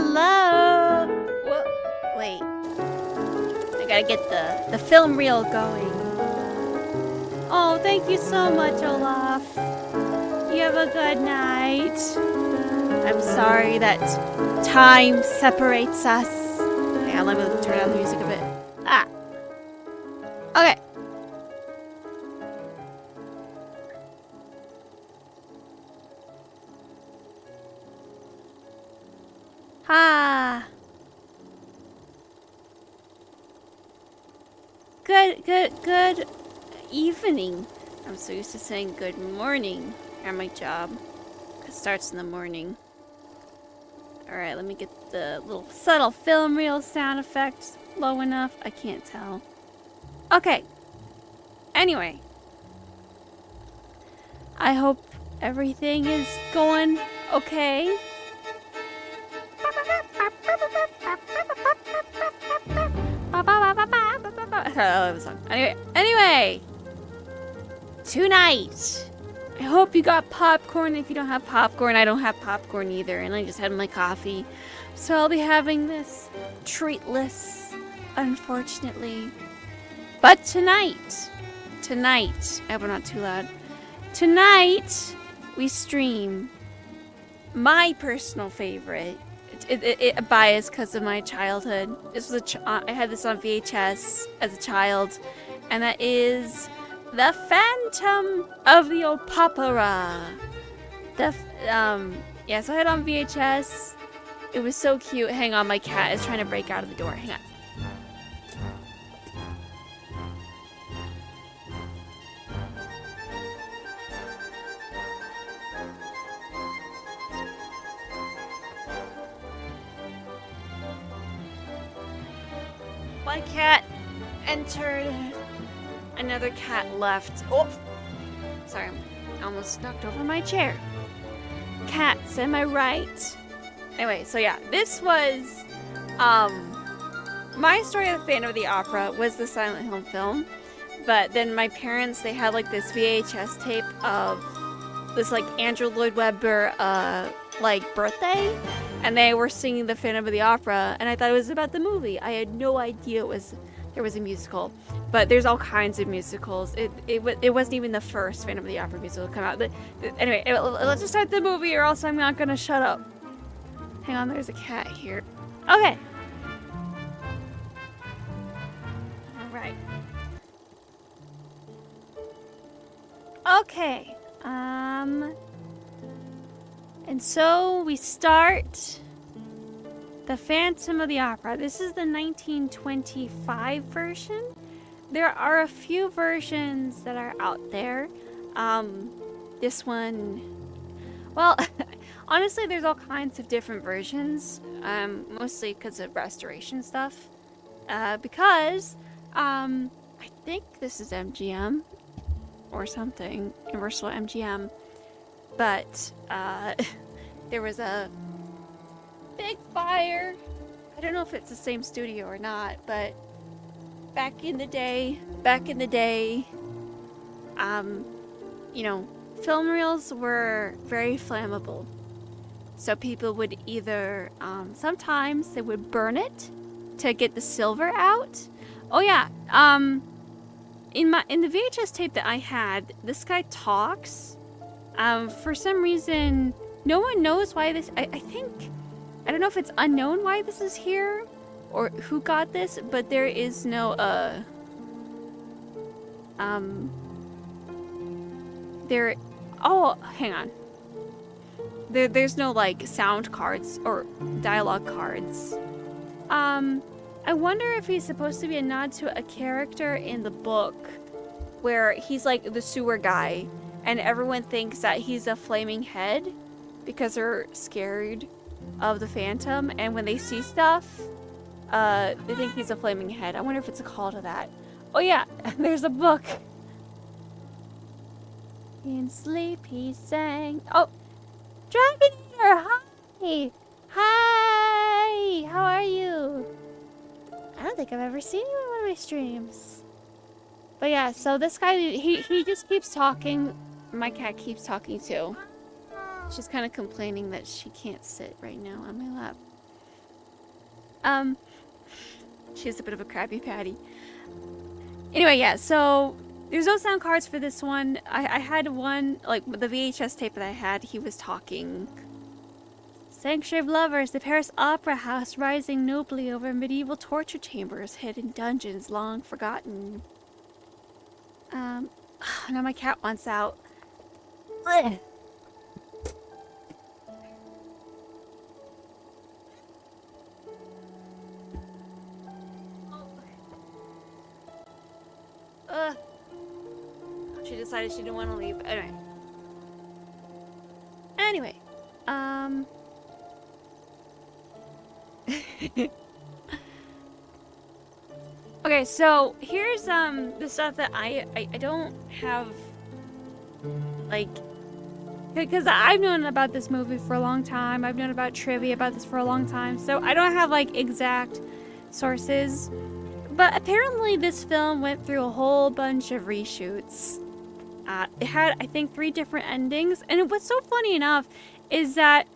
Hello. Wait. I gotta get the film reel going. Oh, thank you so much, Olaf. You have a good night. I'm sorry that time separates us. Hang on, let me turn down the music a bit. Ah. Okay. Ah. Good evening. I'm so used to saying good morning at my job. It starts in the morning. Alright, let me get the little subtle film reel sound effects low enough. I can't tell. Okay. Anyway. I hope everything is going okay. Anyway, tonight, I hope you got popcorn. If you don't have popcorn, I don't have popcorn either, and I just had my coffee. So I'll be having this treatless, unfortunately. But tonight, I hope I'm not too loud. Tonight, we stream my personal favorite. It biased because of my childhood. This was I had this on VHS as a child, and that is The Phantom of the Opera. So I had it on VHS. It was so cute. Hang on, my cat is trying to break out of the door. Hang on. One cat entered. Another cat left. Oh! Sorry, I almost knocked over my chair. Cats, am I right? Anyway, so yeah, this was, my story of the Phantom of the Opera was the Silent Hill film, but then my parents, they had like this VHS tape of this like Andrew Lloyd Webber, like birthday, and they were singing the Phantom of the Opera, and I thought it was about the movie. I had no idea there was a musical, but there's all kinds of musicals. It wasn't even the first Phantom of the Opera musical to come out. But anyway, let's just start the movie, or else I'm not gonna shut up. Hang on, there's a cat here. Okay. All right. Okay. And so we start The Phantom of the Opera. This is the 1925 version. There are a few versions that are out there. This one, well, honestly, there's all kinds of different versions, mostly because of restoration stuff. Because, I think this is MGM or something, Universal MGM, but, there was a big fire. I don't know if it's the same studio or not, but back in the day, you know, film reels were very flammable. So people would either, sometimes they would burn it to get the silver out. Oh yeah, in the VHS tape that I had, this guy talks. For some reason, no one knows why this, I think, I don't know if it's unknown why this is here or who got this, but there is no, oh, hang on. There's no, like, sound cards or dialogue cards. I wonder if he's supposed to be a nod to a character in the book where he's, like, the sewer guy, and everyone thinks that he's a flaming head because they're scared of the Phantom, and when they see stuff, they think he's a flaming head. I wonder if it's a call to that. Oh yeah, there's a book. In sleep he sang. Oh, Dragon Eater, hi! Hi! How are you? I don't think I've ever seen you in one of my streams. But yeah, so this guy, he just keeps talking. My cat keeps talking too. She's kind of complaining that she can't sit right now on my lap. Um, she's a bit of a Krabby Patty. Anyway, yeah, so there's no sound cards for this one. I had one, like the VHS tape that I had, he was talking. Sanctuary of Lovers, the Paris Opera House rising nobly over medieval torture chambers, hidden dungeons long forgotten. Now my cat wants out. Ugh. Ugh. She decided she didn't want to leave. Anyway. Okay, so here's the stuff that I don't have, like, because I've known about this movie for a long time. I've known about trivia about this for a long time, so I don't have like exact sources. But apparently this film went through a whole bunch of reshoots. It had, I think, 3 different endings, and what's so funny enough is that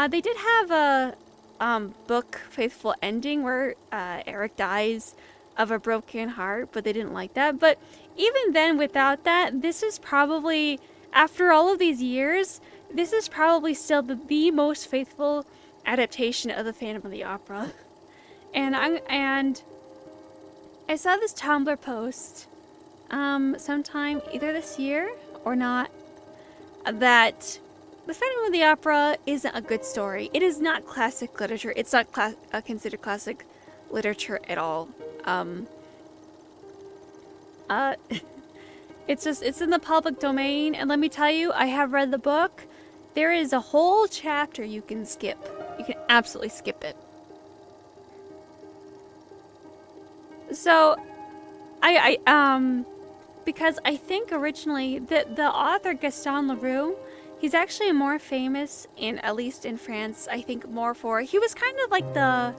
they did have a book faithful ending where Eric dies of a broken heart, but they didn't like that. But even then, without that, this is probably, after all of these years, this is probably still the most faithful adaptation of the Phantom of the Opera. And I saw this Tumblr post sometime either this year or not, that the Phantom of the Opera isn't a good story. It is not classic literature. It's not considered classic literature at all. It's in the public domain, and let me tell you, I have read the book. There is a whole chapter you can skip. You can absolutely skip it. So, because I think originally the author Gaston Leroux, he's actually more famous at least in France, I think more for, he was kind of like the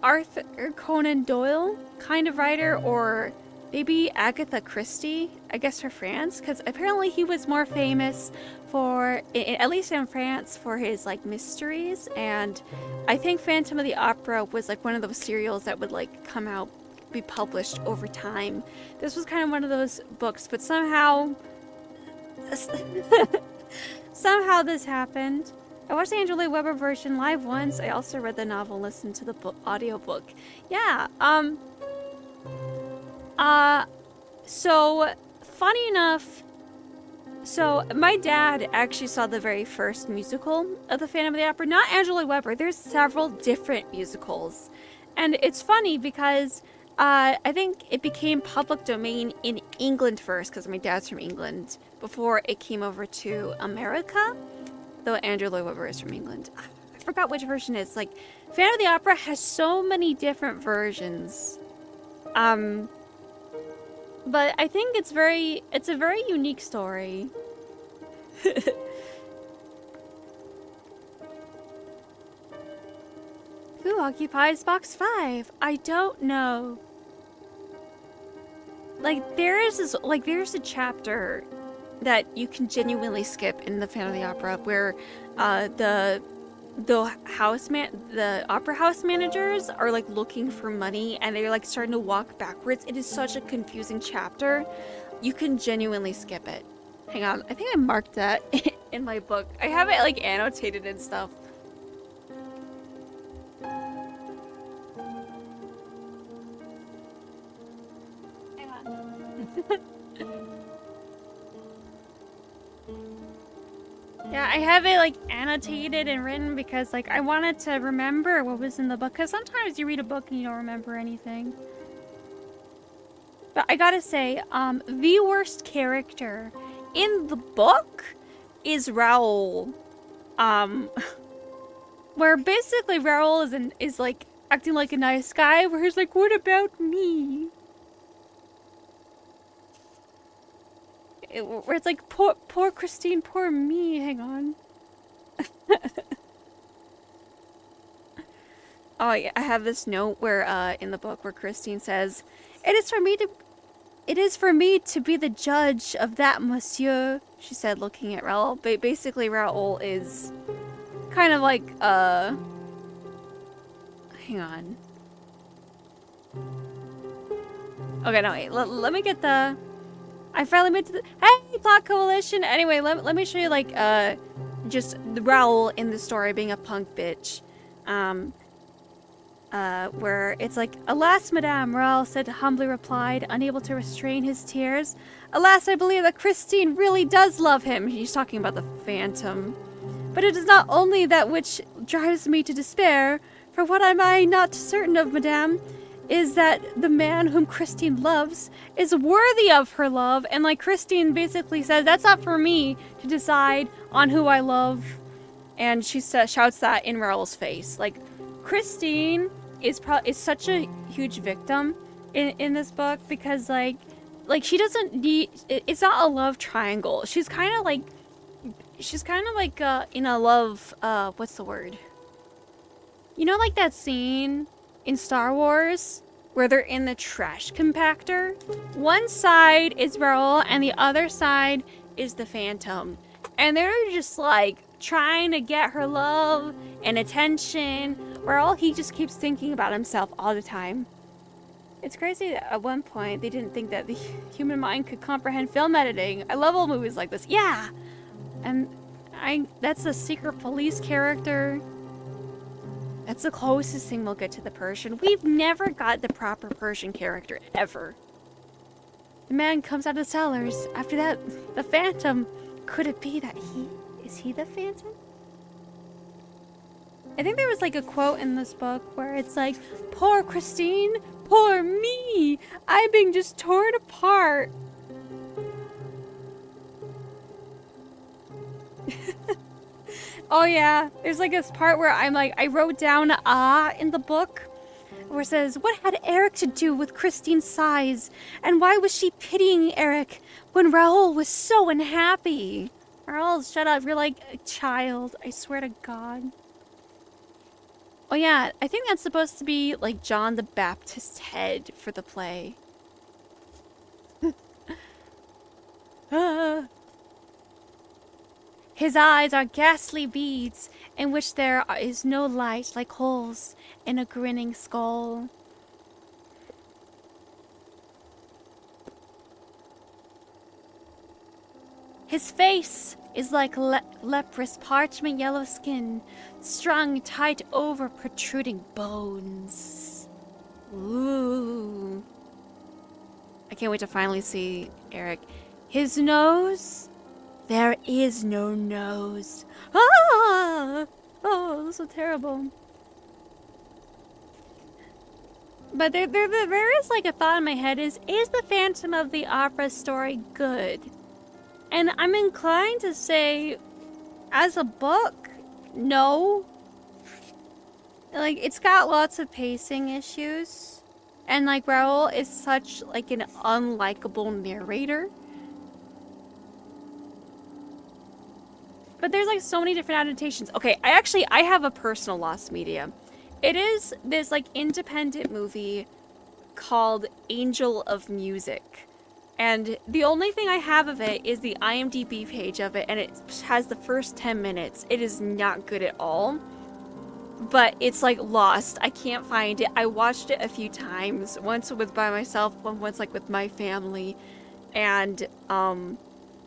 Arthur Conan Doyle kind of writer, or maybe Agatha Christie, I guess, for France, because apparently he was more famous for, at least in France, for his like mysteries. And I think Phantom of the Opera was like one of those serials that would like come out, be published over time. This was kind of one of those books, but somehow somehow this happened. I watched the Andrew Lloyd Webber version live once. I also read the novel, listened to the audiobook. Yeah, so funny enough, so my dad actually saw the very first musical of the Phantom of the Opera, not Andrew Lloyd Webber. There's several different musicals. And it's funny because I think it became public domain in England first, because my dad's from England, before it came over to America. Though Andrew Lloyd Webber is from England. I forgot which version it is. Like, Phantom of the Opera has so many different versions. But I think it's a very unique story. Who occupies box 5? I don't know. Like, there's a chapter that you can genuinely skip in the Phantom of the Opera, where the opera house managers are like looking for money, and they're like starting to walk backwards. It is such a confusing chapter. You can genuinely skip it. Hang on, I think I marked that in my book. I have it like annotated and stuff. Hang on. Yeah, I have it like annotated and written because like I wanted to remember what was in the book, because sometimes you read a book and you don't remember anything. But I gotta say, the worst character in the book is Raoul. Where basically Raoul is like acting like a nice guy, where he's like, what about me? Where it's like, poor Christine, poor me. Hang on. Oh yeah, I have this note where in the book where Christine says, It is for me to be the judge of that, monsieur," she said, looking at Raoul. Basically, Raoul is kind of like Hang on. Okay, no, wait. Let me get the... I finally made to the... Hey, plot coalition! Anyway, let me show you, like, just the Raoul in the story being a punk bitch. Where it's like, "Alas, madame," Raoul said, humbly replied, unable to restrain his tears. "Alas, I believe that Christine really does love him." He's talking about the Phantom. "But it is not only that which drives me to despair, for what am I not certain of, madame, is that the man whom Christine loves is worthy of her love." And like Christine basically says, that's not for me to decide on who I love. And she shouts that in Raoul's face. Like, Christine is such a huge victim in this book, because like she doesn't need, it's not a love triangle. She's kind of like in a love, what's the word? You know, like that scene in Star Wars where they're in the trash compactor? One side is Raoul and the other side is the Phantom. And they're just like trying to get her love and attention, Raoul, he just keeps thinking about himself all the time. It's crazy that at one point they didn't think that the human mind could comprehend film editing. I love old movies like this. Yeah! And that's the secret police character. That's the closest thing we'll get to the Persian. We've never got the proper Persian character, ever. The man comes out of the cellars. After that, the Phantom. Could it be that is he the Phantom? I think there was like a quote in this book where it's like, "Poor Christine, poor me, I'm being just torn apart." Oh yeah, there's like this part where I'm like, I wrote down in the book where it says, "What had Eric to do with Christine's sighs? And why was she pitying Eric when Raoul was so unhappy?" Raoul, shut up, you're like a child, I swear to God. Oh yeah, I think that's supposed to be like John the Baptist's head for the play. His eyes are ghastly beads in which there is no light, like holes in a grinning skull. His face is like leprous parchment yellow skin, strung tight over protruding bones. Ooh. I can't wait to finally see Eric. His nose? There is no nose. Ah! Oh, that's so terrible. But there is like a thought in my head is the Phantom of the Opera story good? And I'm inclined to say, as a book, no. Like, it's got lots of pacing issues. And, like, Raoul is such, like, an unlikable narrator. But there's, like, so many different adaptations. Okay, I have a personal lost media. It is this, like, independent movie called Angel of Music. And the only thing I have of it is the IMDb page of it, and it has the first 10 minutes. It is not good at all. But it's like lost. I can't find it. I watched it a few times. Once by myself, once like with my family. And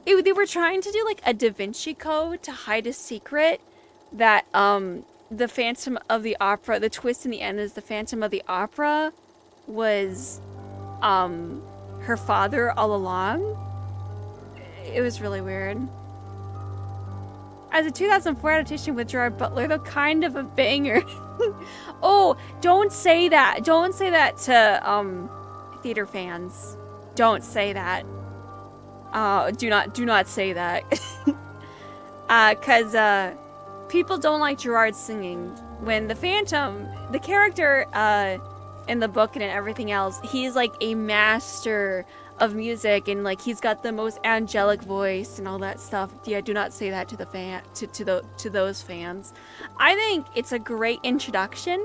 they were trying to do like a Da Vinci Code to hide a secret that the Phantom of the Opera, the twist in the end is the Phantom of the Opera was her father all along. It was really weird. As a 2004 adaptation with Gerard Butler, though kind of a banger. Oh, don't say that. Don't say that to theater fans. Don't say that. Do not say that. Cause people don't like Gerard singing. When the Phantom, the character in the book and in everything else, he's like a master of music, and like he's got the most angelic voice and all that stuff. Yeah, do not say that to the to those fans. I think it's a great introduction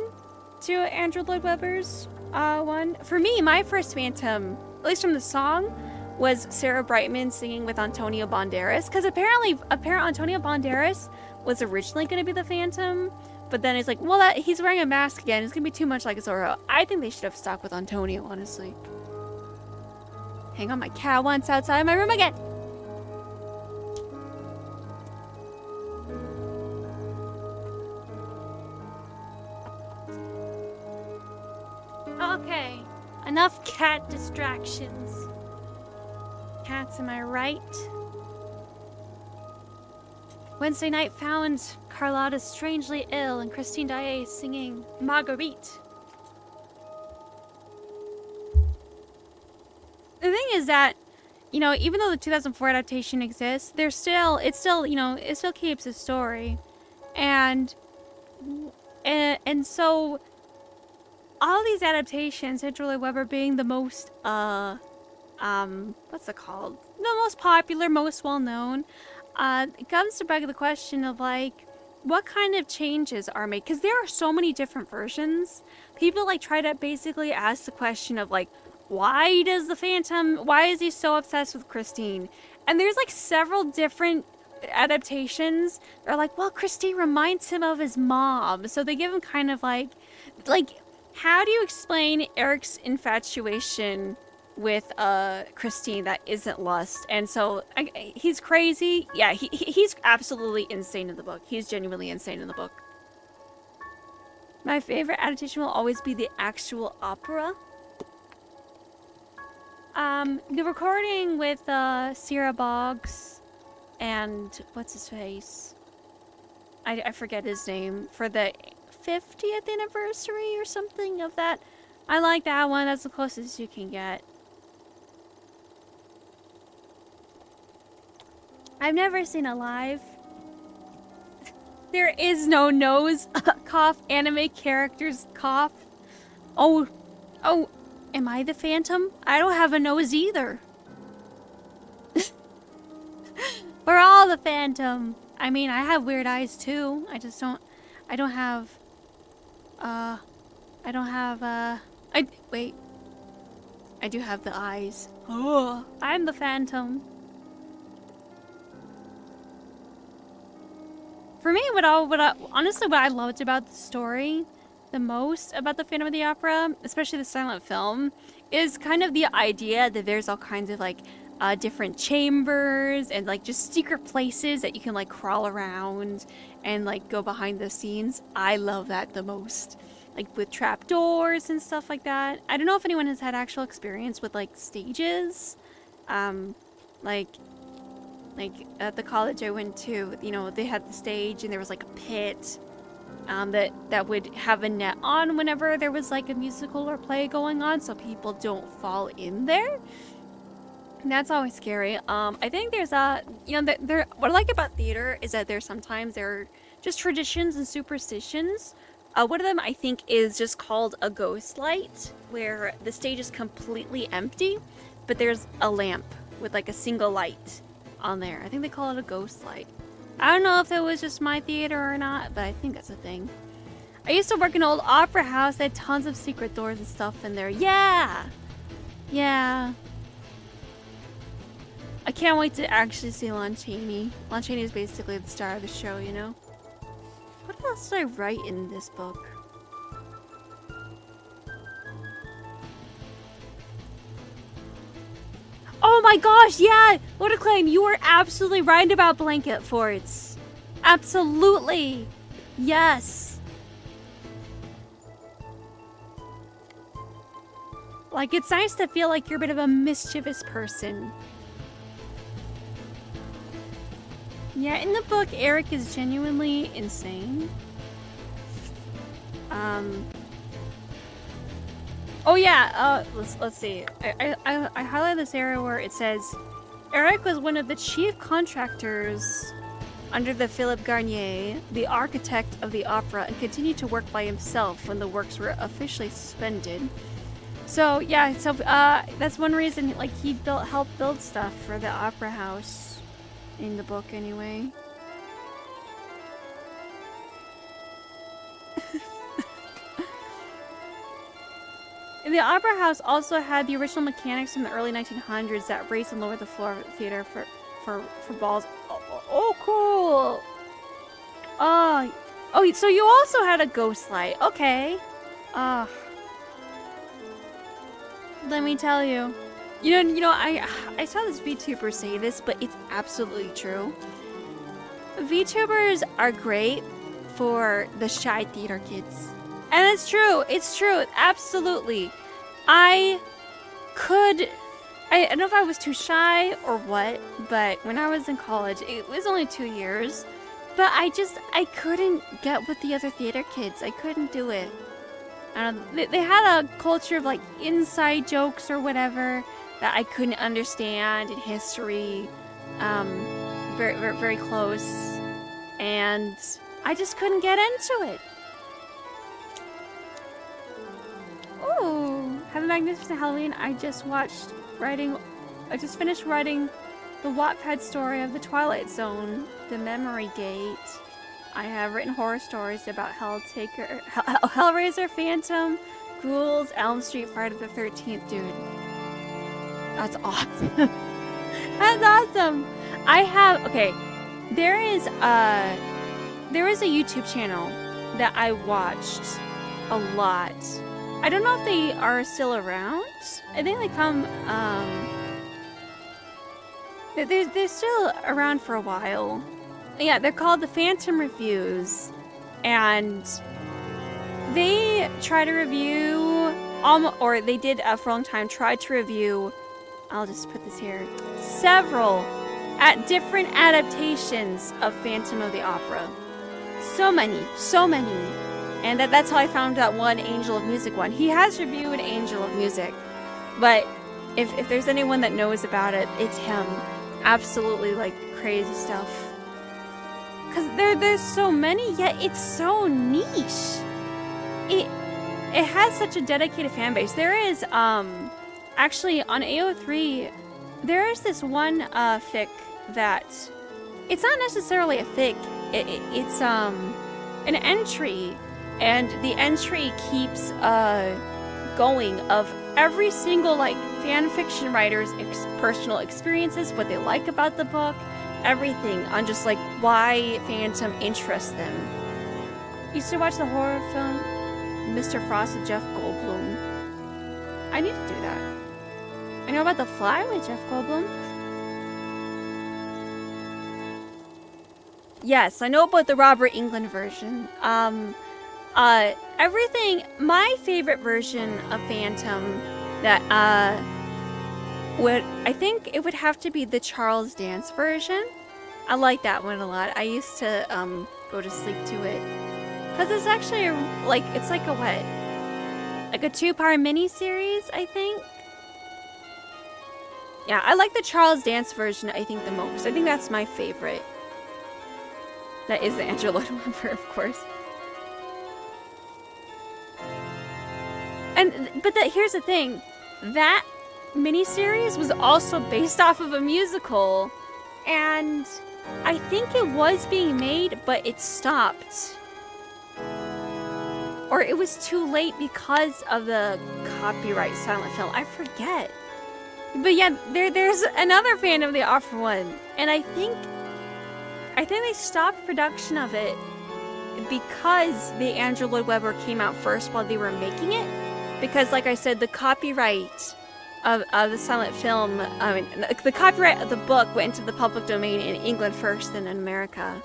to Andrew Lloyd Webber's one. For me, my first Phantom, at least from the song, was Sarah Brightman singing with Antonio Banderas, because apparently Antonio Banderas was originally going to be the Phantom, But then it's like, well, that he's wearing a mask again. It's gonna be too much like Zorro. I think they should have stuck with Antonio, honestly. Hang on, my cat wants outside my room again. Okay, enough cat distractions. Cats, am I right? Wednesday night found Carlotta strangely ill and Christine Daae singing Marguerite. The thing is that, you know, even though the 2004 adaptation exists, it still keeps a story. And so all these adaptations, Andrew Lloyd Webber being the most, what's it called? The most popular, most well-known, it comes to beg the question of, like, what kind of changes are made? Because there are so many different versions. People, like, try to basically ask the question of, like, why is he so obsessed with Christine? And there's, like, several different adaptations. They're like, well, Christine reminds him of his mom. So they give him kind of, like, how do you explain Eric's infatuation with Christine that isn't lust? And so he's crazy. Yeah, he's absolutely insane in the book. He's genuinely insane in the book. My favorite adaptation will always be the actual opera. The recording with Sierra Boggs and what's his face? I forget his name, for the 50th anniversary or something of that. I like that one. That's the closest you can get. I've never seen a live. There is no nose cough, anime characters cough. Oh, am I the Phantom? I don't have a nose either. We're all the Phantom. I mean, I have weird eyes too. I don't have, wait. I do have the eyes. Oh, I'm the Phantom. For me, honestly, what I loved about the story the most about the Phantom of the Opera, especially the silent film, is kind of the idea that there's all kinds of, like, different chambers and, like, just secret places that you can, like, crawl around and, like, go behind the scenes. I love that the most. Like, with trapdoors and stuff like that. I don't know if anyone has had actual experience with, like, stages. Like at the college I went to, you know, they had the stage and there was, like, a pit that would have a net on whenever there was, like, a musical or play going on, so people don't fall in there. And that's always scary. I think there's what I like about theater is that sometimes there are just traditions and superstitions. One of them, I think, is just called a ghost light, where the stage is completely empty, but there's a lamp with, like, a single light on there. I think they call it a ghost light. I don't know if it was just my theater or not, but I think that's a thing. I used to work in an old opera house. They had tons of secret doors and stuff in there. Yeah! Yeah. I can't wait to actually see Lon Chaney. Lon Chaney is basically the star of the show, you know? What else did I write in this book? Oh my gosh, yeah! Lord Acclaim, you were absolutely right about blanket forts. Absolutely! Yes! Like, it's nice to feel like you're a bit of a mischievous person. Yeah, in the book, Eric is genuinely insane. Oh yeah, let's see. I highlighted this area where it says Eric was one of the chief contractors under the Philippe Garnier, the architect of the opera, and continued to work by himself when the works were officially suspended. So yeah, that's one reason, like, he helped build stuff for the opera house in the book anyway. The opera house also had the original mechanics from the early 1900s that raised and lowered the floor of the theater for balls. Oh, cool! Oh, Oh, so you also had a ghost light. Okay. Let me tell you. I saw this VTuber say this, but it's absolutely true. VTubers are great for the shy theater kids. And it's true. It's true. Absolutely. I don't know if I was too shy or what, but when I was in college, it was only 2 years, but I couldn't get with the other theater kids. I couldn't do it. They had a culture of like inside jokes or whatever that I couldn't understand in history, very, very, very close, and I just couldn't get into it. Ooh, have a magnificent Halloween. I just finished writing the Wattpad story of the Twilight Zone, The Memory Gate. I have written horror stories about Hellraiser, Phantom, Ghouls, Elm Street, Friday the 13th, dude. That's awesome. That's awesome. There is a YouTube channel that I watched a lot. I don't know if they are still around. I think they come, they're still around for a while. Yeah, they're called the Phantom Reviews, and they try to review, or they did for a long time, try to review, I'll just put this here, several different adaptations of Phantom of the Opera. So many. And that's how I found that one Angel of Music one. He has reviewed Angel of Music, but if there's anyone that knows about it, it's him. Absolutely, like, crazy stuff. Because there's so many, yet it's so niche. It has such a dedicated fan base. There is, actually, on AO3, there is this one fic that, it's not necessarily a fic, it's an entry, and the entry keeps going of every single, like, fan fiction writer's personal experiences, what they like about the book, everything on just like why Phantom interests them. Used to watch the horror film Mr. Frost with Jeff Goldblum. I need to do that. I know about The Fly with Jeff Goldblum. Yes, I know about the Robert Englund version. Everything. My favorite version of Phantom that I think it would have to be the Charles Dance version. I like that one a lot. I used to go to sleep to it because it's actually it's like a what? Like a 2-part mini-series, I think. Yeah, I like the Charles Dance version, I think, the most. I think that's my favorite. That is the Andrew Lloyd Webber, of course. But here's the thing. That miniseries was also based off of a musical, and I think it was being made, but it stopped. Or it was too late because of the copyright silent film. I forget. But yeah, there's another Phantom of the Opera one, and I think they stopped production of it because the Andrew Lloyd Webber came out first while they were making it. Because, like I said, the copyright of the silent film, the copyright of the book went into the public domain in England first, then in America.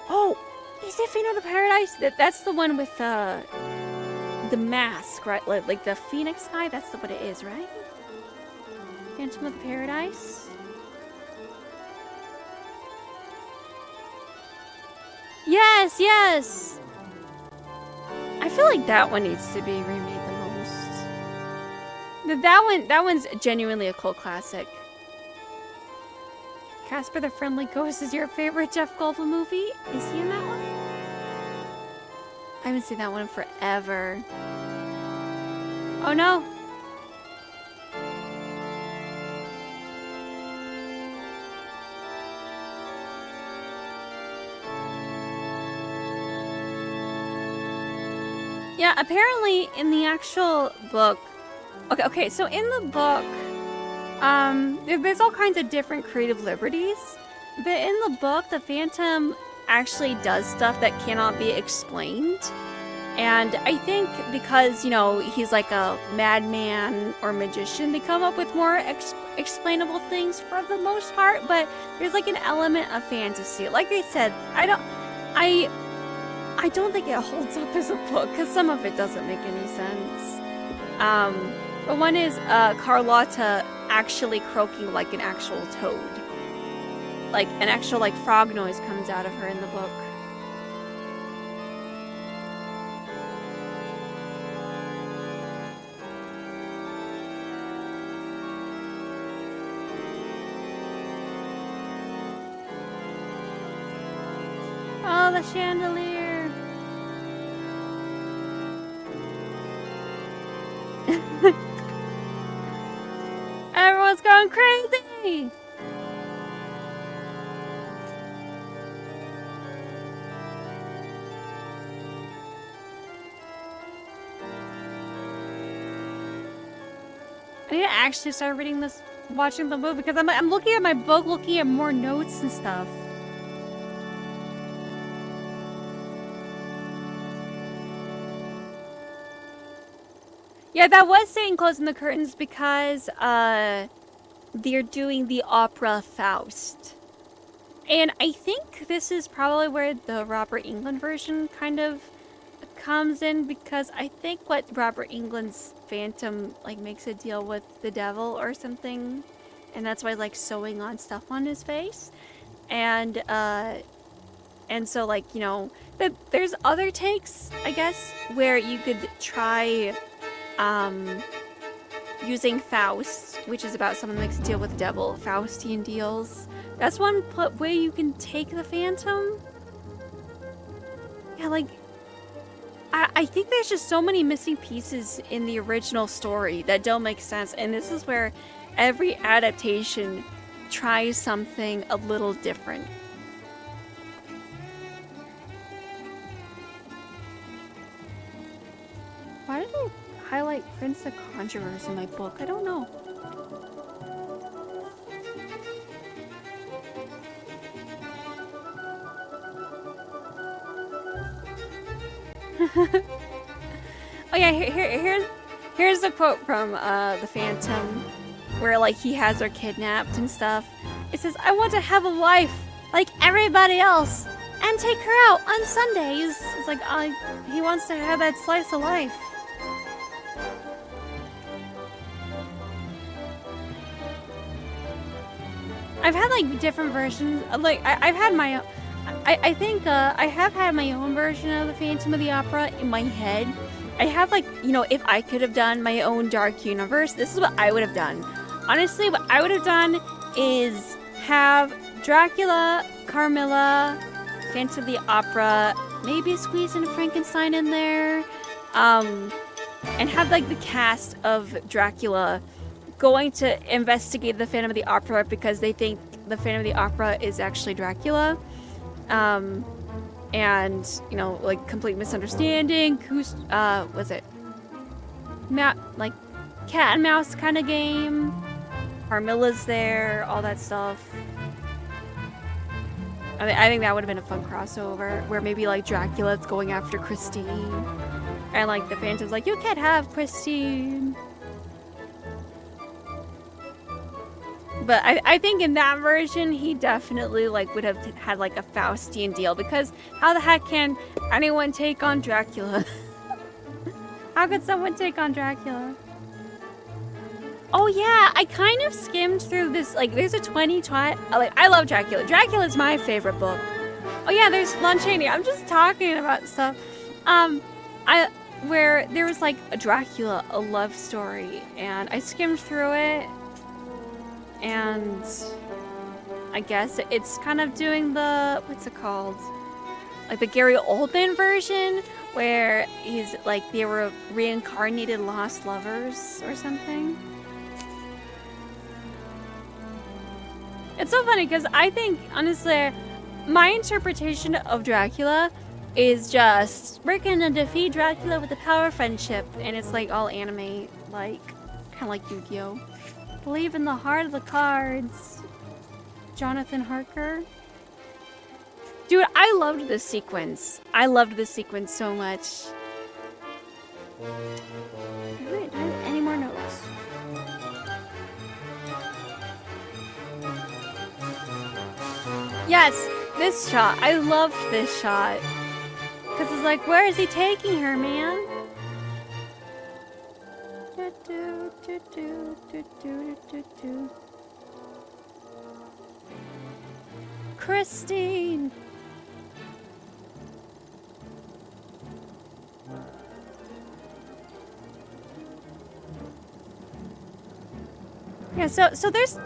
Oh, is it Phantom of the Paradise? That's the one with the mask, right? Like the phoenix guy? That's what it is, right? Phantom of the Paradise? Yes! I feel like that one needs to be remade the most. That one's genuinely a cult classic. Casper the Friendly Ghost is your favorite Jeff Goldblum movie? Is he in that one? I haven't seen that one in forever. Oh no! Yeah, apparently in the actual book... Okay, so in the book, there's all kinds of different creative liberties. But in the book, the Phantom actually does stuff that cannot be explained. And I think because, you know, he's like a madman or magician, they come up with more explainable things for the most part, but there's like an element of fantasy. Like I said, I don't think it holds up as a book because some of it doesn't make any sense. But one is Carlotta actually croaking like an actual toad. Like an actual like frog noise comes out of her in the book. Oh, the chandelier. Everyone's going crazy. I need to actually start reading this, watching the movie, because I'm looking at my book, looking at more notes and stuff. Yeah, that was saying closing the curtains because they're doing the opera Faust. And I think this is probably where the Robert Englund version kind of comes in, because I think what Robert Englund's Phantom like makes a deal with the devil or something, and that's why like sewing on stuff on his face. And so like, you know, there's other takes, I guess, where you could try using Faust, which is about someone that makes a deal with the devil, Faustian deals. That's one way you can take the Phantom. Yeah, like, I think there's just so many missing pieces in the original story that don't make sense, and this is where every adaptation tries something a little different. Why did I highlight Prince the Conjurers in my book? I don't know. Oh yeah, here's the quote from the Phantom, where like he has her kidnapped and stuff. It says, "I want to have a life like everybody else and take her out on Sundays." It's like he wants to have that slice of life. I've had like different versions. Like I've had my own. I think I have had my own version of the Phantom of the Opera in my head. I have like, you know, if I could have done my own dark universe, this is what I would have done. Honestly, what I would have done is have Dracula, Carmilla, Phantom of the Opera, maybe squeeze in Frankenstein in there, and have like the cast of Dracula going to investigate the Phantom of the Opera because they think the Phantom of the Opera is actually Dracula. And, you know, like, complete misunderstanding. Who's, was it? Like, cat and mouse kind of game. Carmilla's there, all that stuff. I think that would have been a fun crossover, where maybe, like, Dracula's going after Christine. And, like, the Phantom's like, you can't have Christine. But I think in that version, he definitely like would have had like a Faustian deal, because how the heck can anyone take on Dracula? How could someone take on Dracula? Oh yeah, I kind of skimmed through this. Like, there's a 2020. Like, I love Dracula. Dracula's my favorite book. Oh yeah, there's Lon Chaney. I'm just talking about stuff. Where there was like a Dracula, a love story, and I skimmed through it. And I guess it's kind of doing the, what's it called? Like the Gary Oldman version, where he's like, they were reincarnated lost lovers or something. It's so funny because I think, honestly, my interpretation of Dracula is just, we're gonna defeat Dracula with the power of friendship. And it's like all anime, like, kind of like Yu-Gi-Oh! Believe in the heart of the cards. Jonathan Harker. Dude, I loved this sequence. I loved this sequence so much. Alright, do I have any more notes? Yes, this shot. I loved this shot. Because it's like, where is he taking her, man? Christine! Yeah, so there's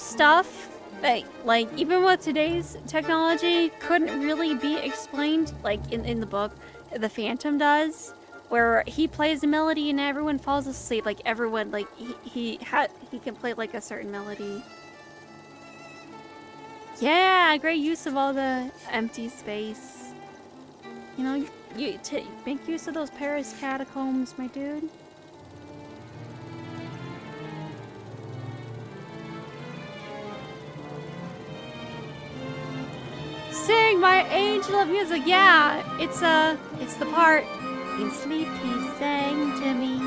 stuff that, like, even with today's technology, couldn't really be explained, like, in the book. The Phantom does, where he plays a melody and everyone falls asleep. Like, everyone, like, he can play, like, a certain melody. Yeah, great use of all the empty space. You know, you make use of those Paris catacombs, my dude. Sing my angel of music. Yeah, it's the part. In sleep he sang to me.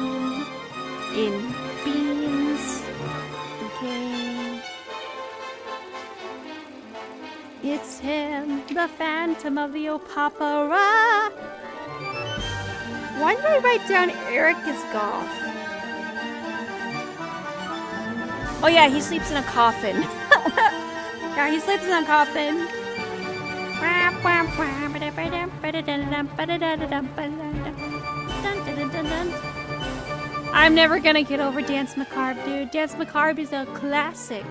In beams okay. It's him, the Phantom of the Opera. Why did I write down Eric is Goth? Oh yeah, he sleeps in a coffin. Yeah, he sleeps in a coffin. I'm never gonna get over Dance Macabre, dude. Dance Macabre is a classic.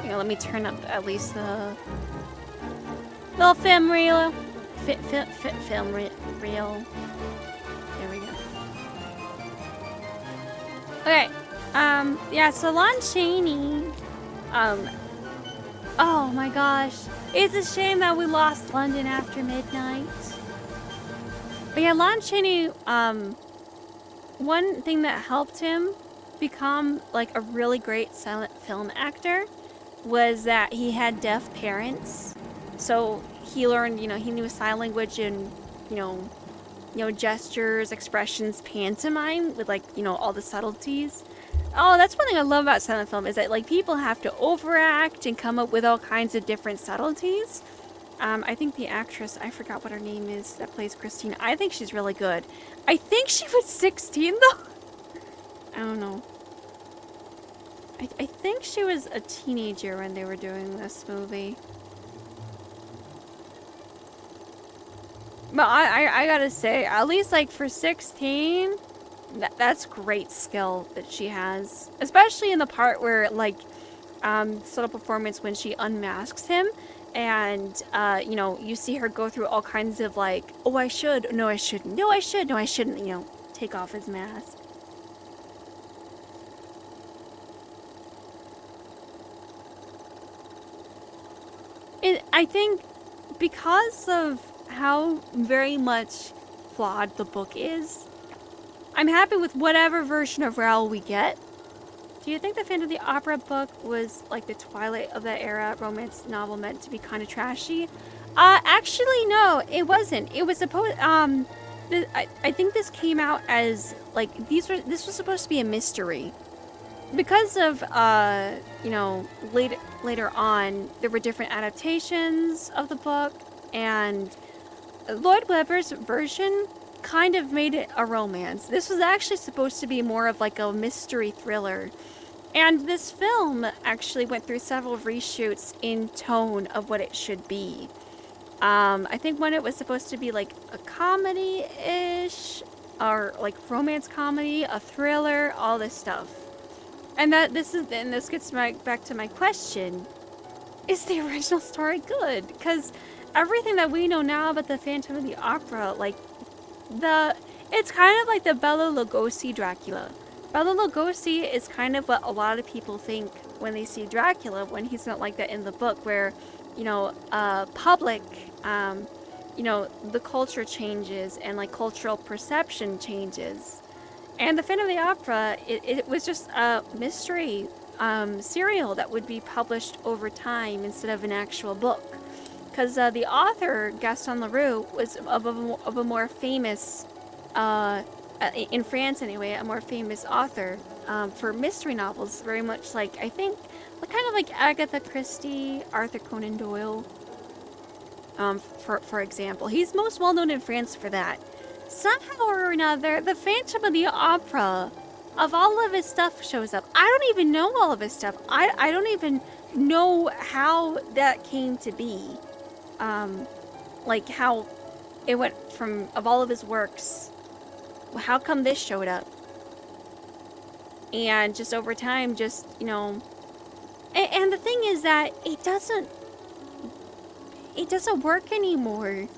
Here, let me turn up at least the little film reel. Film reel. There we go. Okay. Yeah, so Lon Chaney, oh my gosh. It's a shame that we lost London After Midnight. But yeah, Lon Chaney, one thing that helped him become like a really great silent film actor was that he had deaf parents. So he learned, he knew sign language and, gestures, expressions, pantomime with all the subtleties. Oh, that's one thing I love about silent film is that people have to overact and come up with all kinds of different subtleties. I think the actress, I forgot what her name is, that plays Christine. I think she's really good. I think she was 16 though. I don't know. I think she was a teenager when they were doing this movie. But I gotta say, at least for 16, that's great skill that she has. Especially in the part where subtle performance when she unmasks him. And, you see her go through all kinds of oh, I should, no, I shouldn't, no, I should, no, I shouldn't, take off his mask. I think because of how very much flawed the book is, I'm happy with whatever version of Raoul we get. Do you think the Phantom of the Opera book was the twilight of that era romance novel meant to be kind of trashy? Actually, no, it wasn't. It was supposed. I think this came out as this was supposed to be a mystery, because of later on there were different adaptations of the book, and Lloyd Webber's version kind of made it a romance. This was actually supposed to be more of a mystery thriller. And this film actually went through several reshoots in tone of what it should be. I think when it was supposed to be a comedy-ish, or romance comedy, a thriller, all this stuff. And this gets back to my question. Is the original story good? Because everything that we know now about the Phantom of the Opera, it's kind of like the Bela Lugosi Dracula. Bela Lugosi is kind of what a lot of people think when they see Dracula, when he's not like that in the book, where, public, the culture changes and cultural perception changes. And the Phantom of the Opera, it was just a mystery serial that would be published over time instead of an actual book. Because the author, Gaston Leroux, was of a more famous, in France anyway, a more famous author for mystery novels, very much like, I think, kind of like Agatha Christie, Arthur Conan Doyle, for example. He's most well known in France for that. Somehow or another, the Phantom of the Opera, of all of his stuff, shows up. I don't even know all of his stuff. I don't even know how that came to be. Like how it went from, of all of his works, how come this showed up? And just over time, just, you know, and the thing is that it doesn't work anymore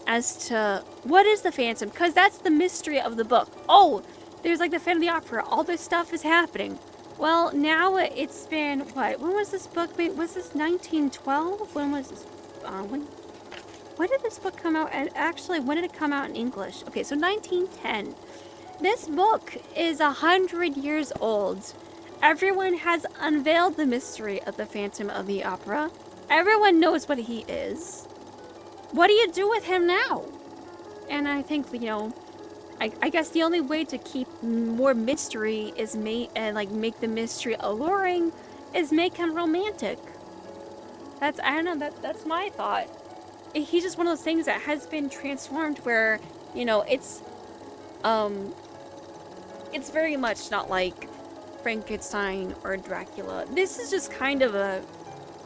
as to what is the Phantom, because that's the mystery of the book. Oh, there's like the Phantom of the Opera, all this stuff is happening. Well, now it's been, what, when was this book made? Was this 1912? When was this, when did this book come out? And actually, when did it come out in English? Okay, so 1910. This book is 100 years old. Everyone has unveiled the mystery of the Phantom of the Opera. Everyone knows what he is. What do you do with him now? And I think, you know, I guess the only way to keep more mystery is make the mystery alluring is make him romantic. I don't know, that's my thought. He's just one of those things that has been transformed where, you know, it's very much not like Frankenstein or Dracula. This is just kind of a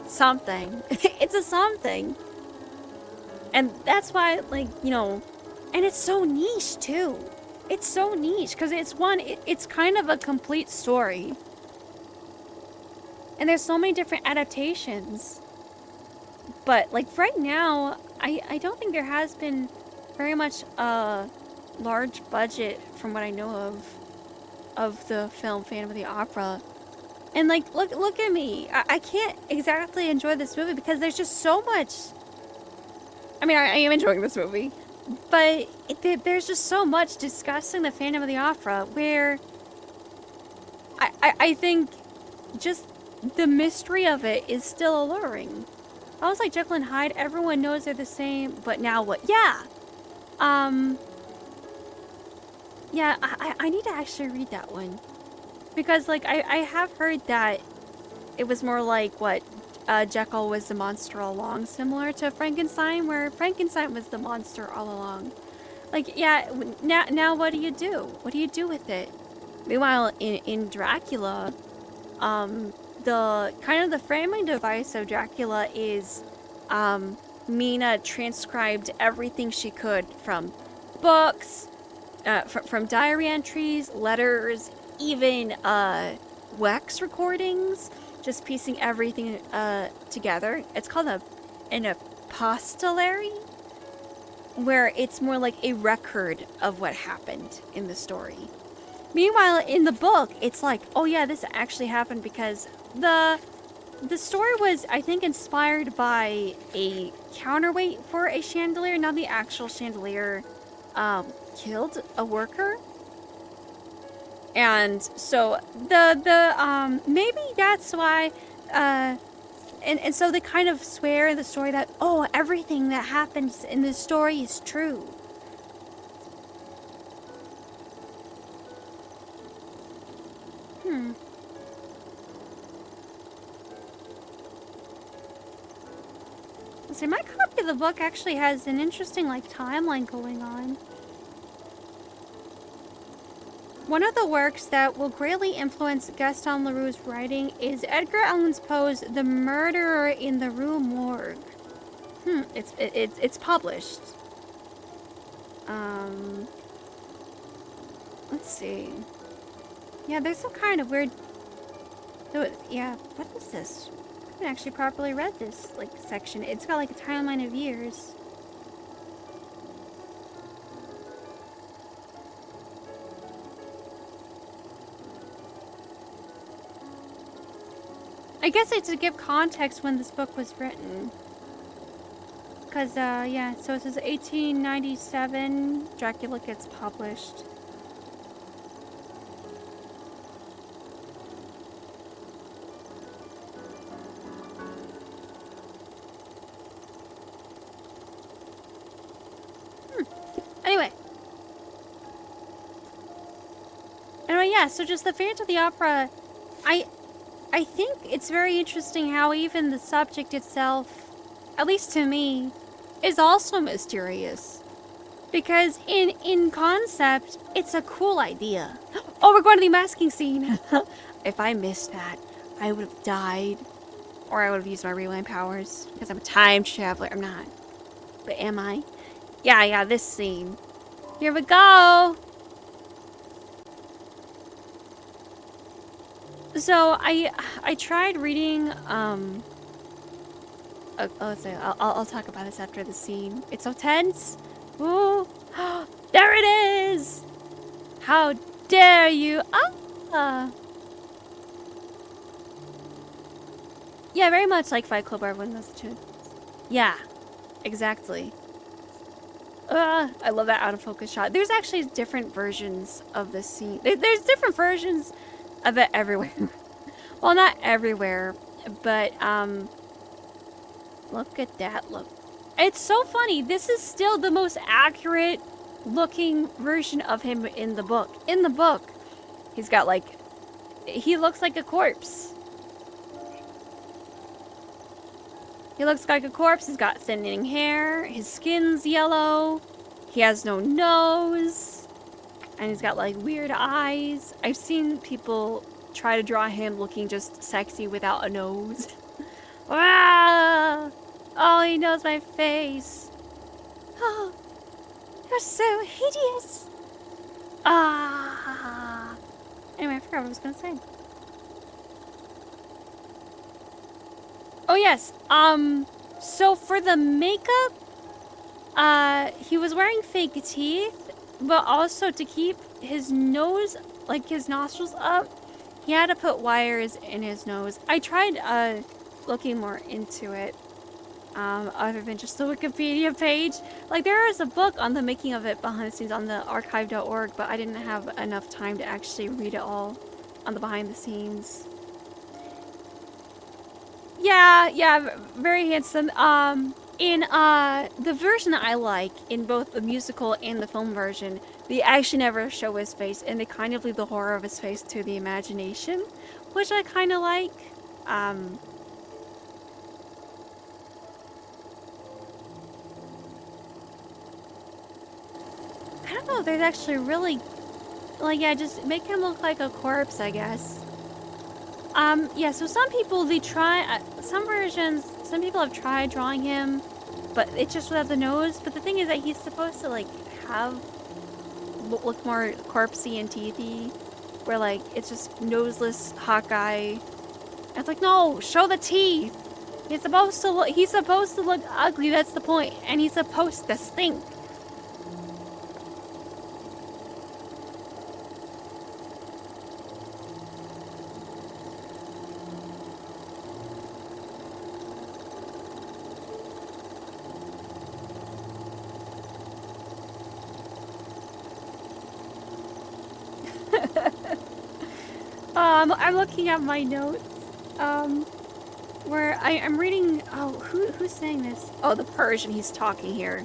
something. It's a something. And that's why, like, you know, and it's so niche too. It's so niche because it's kind of a complete story. And there's so many different adaptations. But like right now, I don't think there has been very much a large budget from what I know of the film Phantom of the Opera. And like look at me. I can't exactly enjoy this movie because there's just so much. I mean, I am enjoying this movie, but there's just so much discussing the Phantom of the Opera where I think just the mystery of it is still alluring. I was like Jekyll and Hyde, everyone knows they're the same, but now what? Yeah. Yeah, I need to actually read that one. Because, like, I have heard that it was more like what Jekyll was the monster all along, similar to Frankenstein, where Frankenstein was the monster all along. Like, yeah, now what do you do? What do you do with it? Meanwhile, in Dracula, the kind of the framing device of Dracula is Mina transcribed everything she could from books, from diary entries, letters, even wax recordings, just piecing everything together. It's called an epistolary, where it's more like a record of what happened in the story. Meanwhile, in the book, it's like, oh yeah, this actually happened because the story was, I think, inspired by a counterweight for a chandelier. Now the actual chandelier killed a worker. And so the maybe that's why and so they kind of swear in the story that, oh, everything that happens in this story is true. See, my copy of the book actually has an interesting, like, timeline going on. One of the works that will greatly influence Gaston Leroux's writing is Edgar Allan Poe's The Murderer in the Rue Morgue. It's published. Let's see. Yeah, there's some kind of weird... Yeah, what is this? I haven't actually properly read this, like, section. It's got, like, a timeline of years. I guess it's to give context when this book was written. Because, yeah, so it says 1897, Dracula gets published. Anyway, yeah, so just the Phantom of the Opera, I I think it's very interesting how even the subject itself, at least to me, is also mysterious. Because in concept, it's a cool idea. Oh, we're going to the masking scene. If I missed that, I would have died. Or I would have used my rewind powers. Because I'm a time traveler. I'm not. But am I? Yeah, this scene. Here we go. So I tried reading I'll talk about this after the scene. It's so tense. Ooh. There it is. How dare you? Ah. Yeah, very much like Fight Club where everyone knows the truth. Yeah, exactly. I love that out of focus shot. There's actually different versions of this scene. There's different versions of it everywhere. Well, not everywhere, but look at that look. It's so funny. This is still the most accurate looking version of him in the book. In the book, he's got like, he looks like a corpse. He looks like a corpse. He's got thinning hair. His skin's yellow. He has no nose. And he's got like weird eyes. I've seen people try to draw him looking just sexy without a nose. Ah! Oh, he knows my face. Oh, you're so hideous. Ah. Anyway, I forgot what I was gonna say. Oh yes, so for the makeup, he was wearing fake teeth, but also to keep his nose, like his nostrils up, he had to put wires in his nose. I tried, looking more into it, other than just the Wikipedia page. Like, there is a book on the making of it behind the scenes on the archive.org, but I didn't have enough time to actually read it all on the behind the scenes. Yeah, very handsome. In the version that I like, in both the musical and the film version, they actually never show his face, and they kind of leave the horror of his face to the imagination, which I kind of like. I don't know, there's actually really, like, yeah, just make him look like a corpse, I guess. Yeah, so some people, they try, some versions, some people have tried drawing him, but it's just without the nose. But the thing is that he's supposed to, like, look more corpsey and teethy, where, like, it's just noseless Hawkeye. And it's like, no, show the teeth. He's supposed to look ugly, that's the point, and he's supposed to stink. I'm looking at my notes, where I'm reading, oh, who's saying this? Oh, the Persian, he's talking here.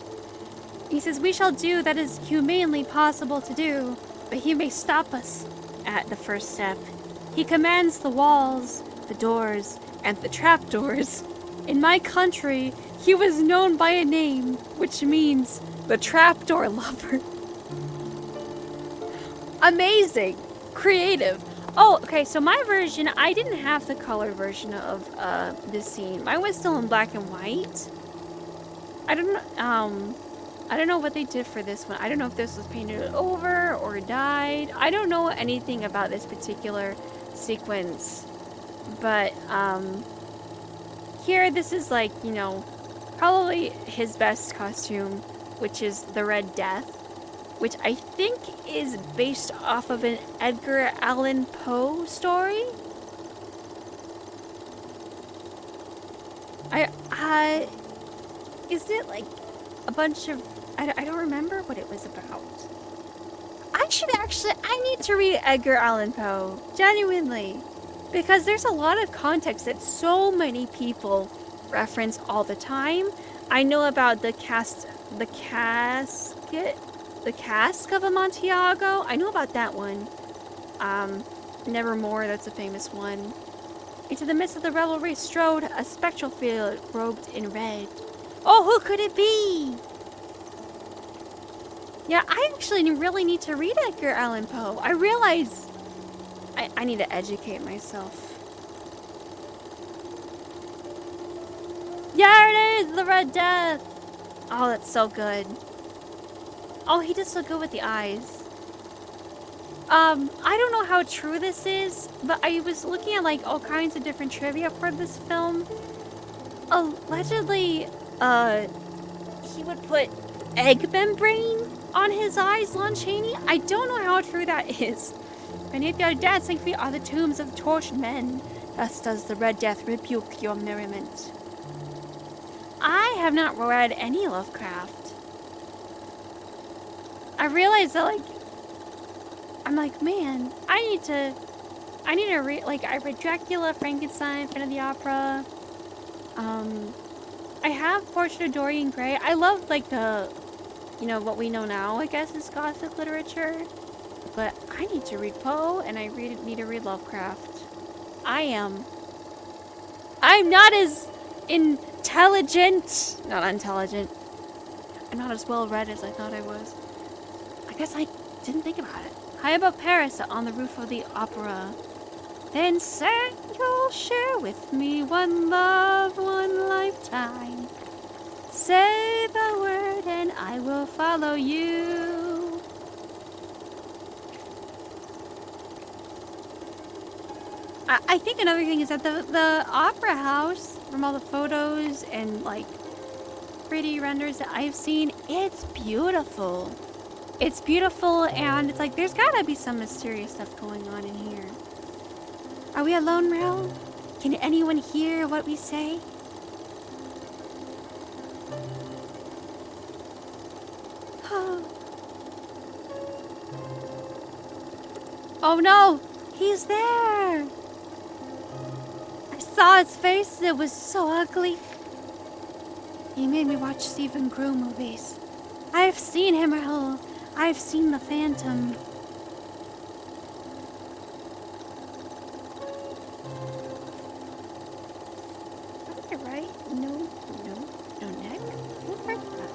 He says, we shall do that is humanely possible to do, but he may stop us at the first step. He commands the walls, the doors, and the trapdoors. In my country, he was known by a name, which means the trapdoor lover. Amazing! Creative. Oh, okay, so my version, I didn't have the color version of this scene. Mine was still in black and white. I don't know what they did for this one. I don't know if this was painted over or dyed. I don't know anything about this particular sequence. But here, this is like, you know, probably his best costume, which is the Red Death, which I think is based off of an Edgar Allan Poe story. Is it like a bunch of, I don't remember what it was about. I need to read Edgar Allan Poe, genuinely, because there's a lot of context that so many people reference all the time. I know about the cask of Amontillado. I know about that one. Nevermore, that's a famous one. Into the midst of the revelry strode a spectral figure robed in red. Oh, who could it be? Yeah, I actually really need to read Edgar Allan Poe. I realize I need to educate myself. Yeah, it is! The Red Death! Oh, that's so good. Oh, he does so good with the eyes. I don't know how true this is, but I was looking at like all kinds of different trivia for this film. Allegedly, he would put egg membrane on his eyes, Lon Chaney. I don't know how true that is. Beneath your dancing feet are the tombs of tortured men. Thus does the Red Death rebuke your merriment. I have not read any Lovecraft. I realized that, like, I'm like, man, I need to read, like, I read Dracula, Frankenstein, Phantom of the Opera. I have Portrait of Dorian Gray. I love, like, the, you know, what we know now, I guess, is Gothic literature. But I need to read Poe, and I need to read Lovecraft. I'm not as intelligent. Not intelligent. I'm not as well read as I thought I was. I guess I didn't think about it. High above Paris, on the roof of the opera. Then say you'll share with me one love, one lifetime. Say the word and I will follow you. I think another thing is that the opera house, from all the photos and like pretty renders that I've seen, it's beautiful. It's beautiful, and it's like there's gotta be some mysterious stuff going on in here. Are we alone, Rel? Can anyone hear what we say? Oh no! He's there! I saw his face, it was so ugly. He made me watch Stephen Grew movies. I've seen him, Rahul. I've seen the Phantom. Okay, right? No neck. What part is that?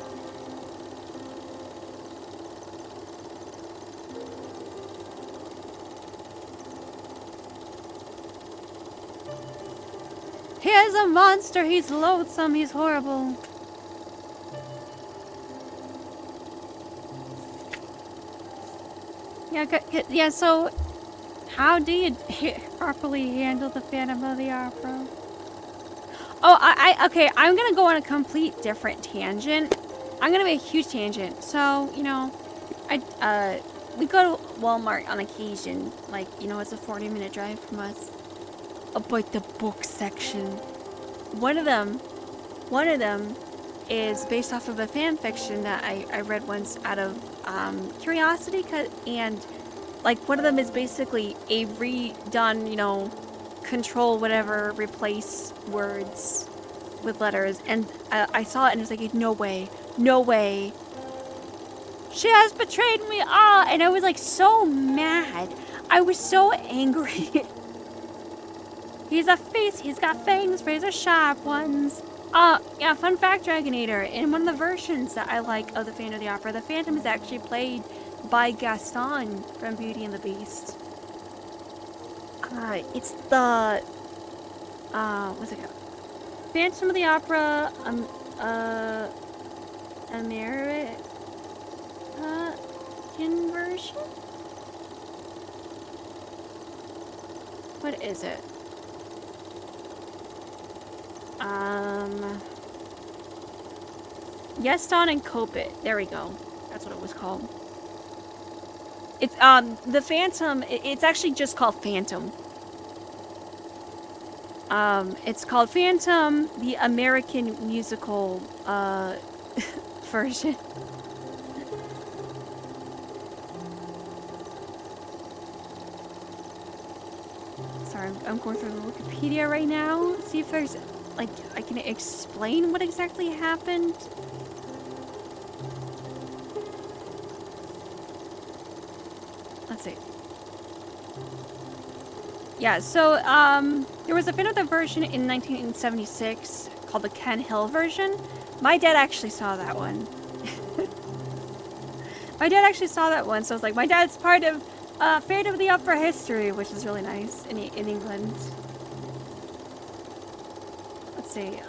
Here's a monster. He's loathsome. He's horrible. Yeah, so how do you properly handle the Phantom of the Opera? Oh, okay, I'm gonna go on a complete different tangent. I'm gonna make a huge tangent. So, you know, we go to Walmart on occasion. Like, you know, it's a 40-minute drive from us. About the book section. One of them is based off of a fan fiction that I read once out of curiosity, and like one of them is basically a redone, you know, control whatever, replace words with letters, and I saw it and it was like, no way, she has betrayed me, and I was like so mad, I was so angry. He's got fangs, razor sharp ones. Yeah, fun fact, Dragonator. In one of the versions that I like of the Phantom of the Opera, the Phantom is actually played by Gaston from Beauty and the Beast. It's the, what's it called? Phantom of the Opera, American version? What is it? Gaston and Copit. There we go. That's what it was called. It's, the Phantom, it's actually just called Phantom. It's called Phantom, the American musical, version. Sorry, I'm going through the Wikipedia right now. See if there's, like, I can explain what exactly happened. Let's see. Yeah, so there was a fan of the version in 1976 called the Ken Hill version. My dad actually saw that one. My dad actually saw that one, so it's like my dad's part of Fan of the Opera history, which is really nice in England. Let's see.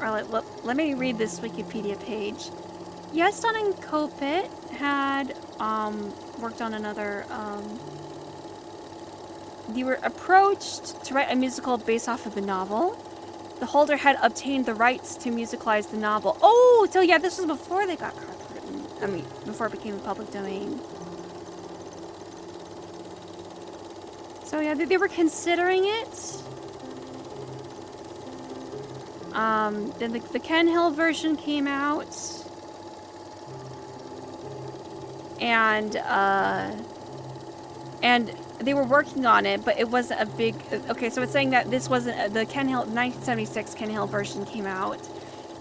Or let me read this Wikipedia page. Yeston and Kopit had worked on another. They were approached to write a musical based off of the novel. The holder had obtained the rights to musicalize the novel. Oh, so yeah, this was before they got copywritten. I mean, before it became a public domain. So yeah, they were considering it. Then the Ken Hill version came out. And they were working on it, but it wasn't a big... Okay, so it's saying that this wasn't... The Ken Hill... 1976 Ken Hill version came out.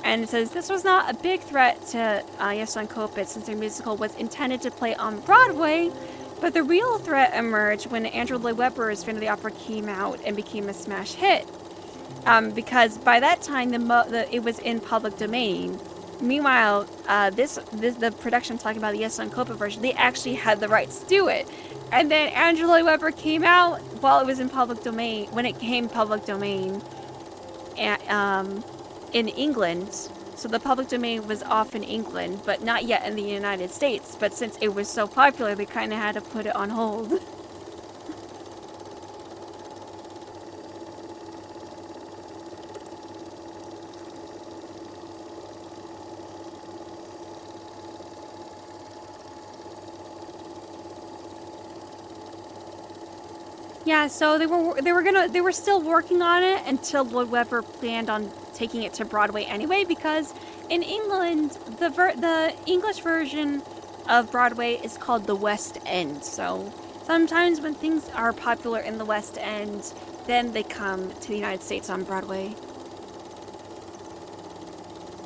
And it says, this was not a big threat to Yeston Kopit since their musical was intended to play on Broadway, but the real threat emerged when Andrew Lloyd Webber's Fan of the Opera came out and became a smash hit. Because by that time, it was in public domain. Meanwhile, the production I'm talking about, the Yeston Kopit version, they actually had the rights to do it. And then Andrew Lloyd Webber came out while it was in public domain, when it came public domain in England. So the public domain was off in England, but not yet in the United States. But since it was so popular, they kind of had to put it on hold. Yeah, so they were still working on it until Lloyd Webber planned on taking it to Broadway anyway, because in England the English version of Broadway is called the West End. So sometimes when things are popular in the West End, then they come to the United States on Broadway.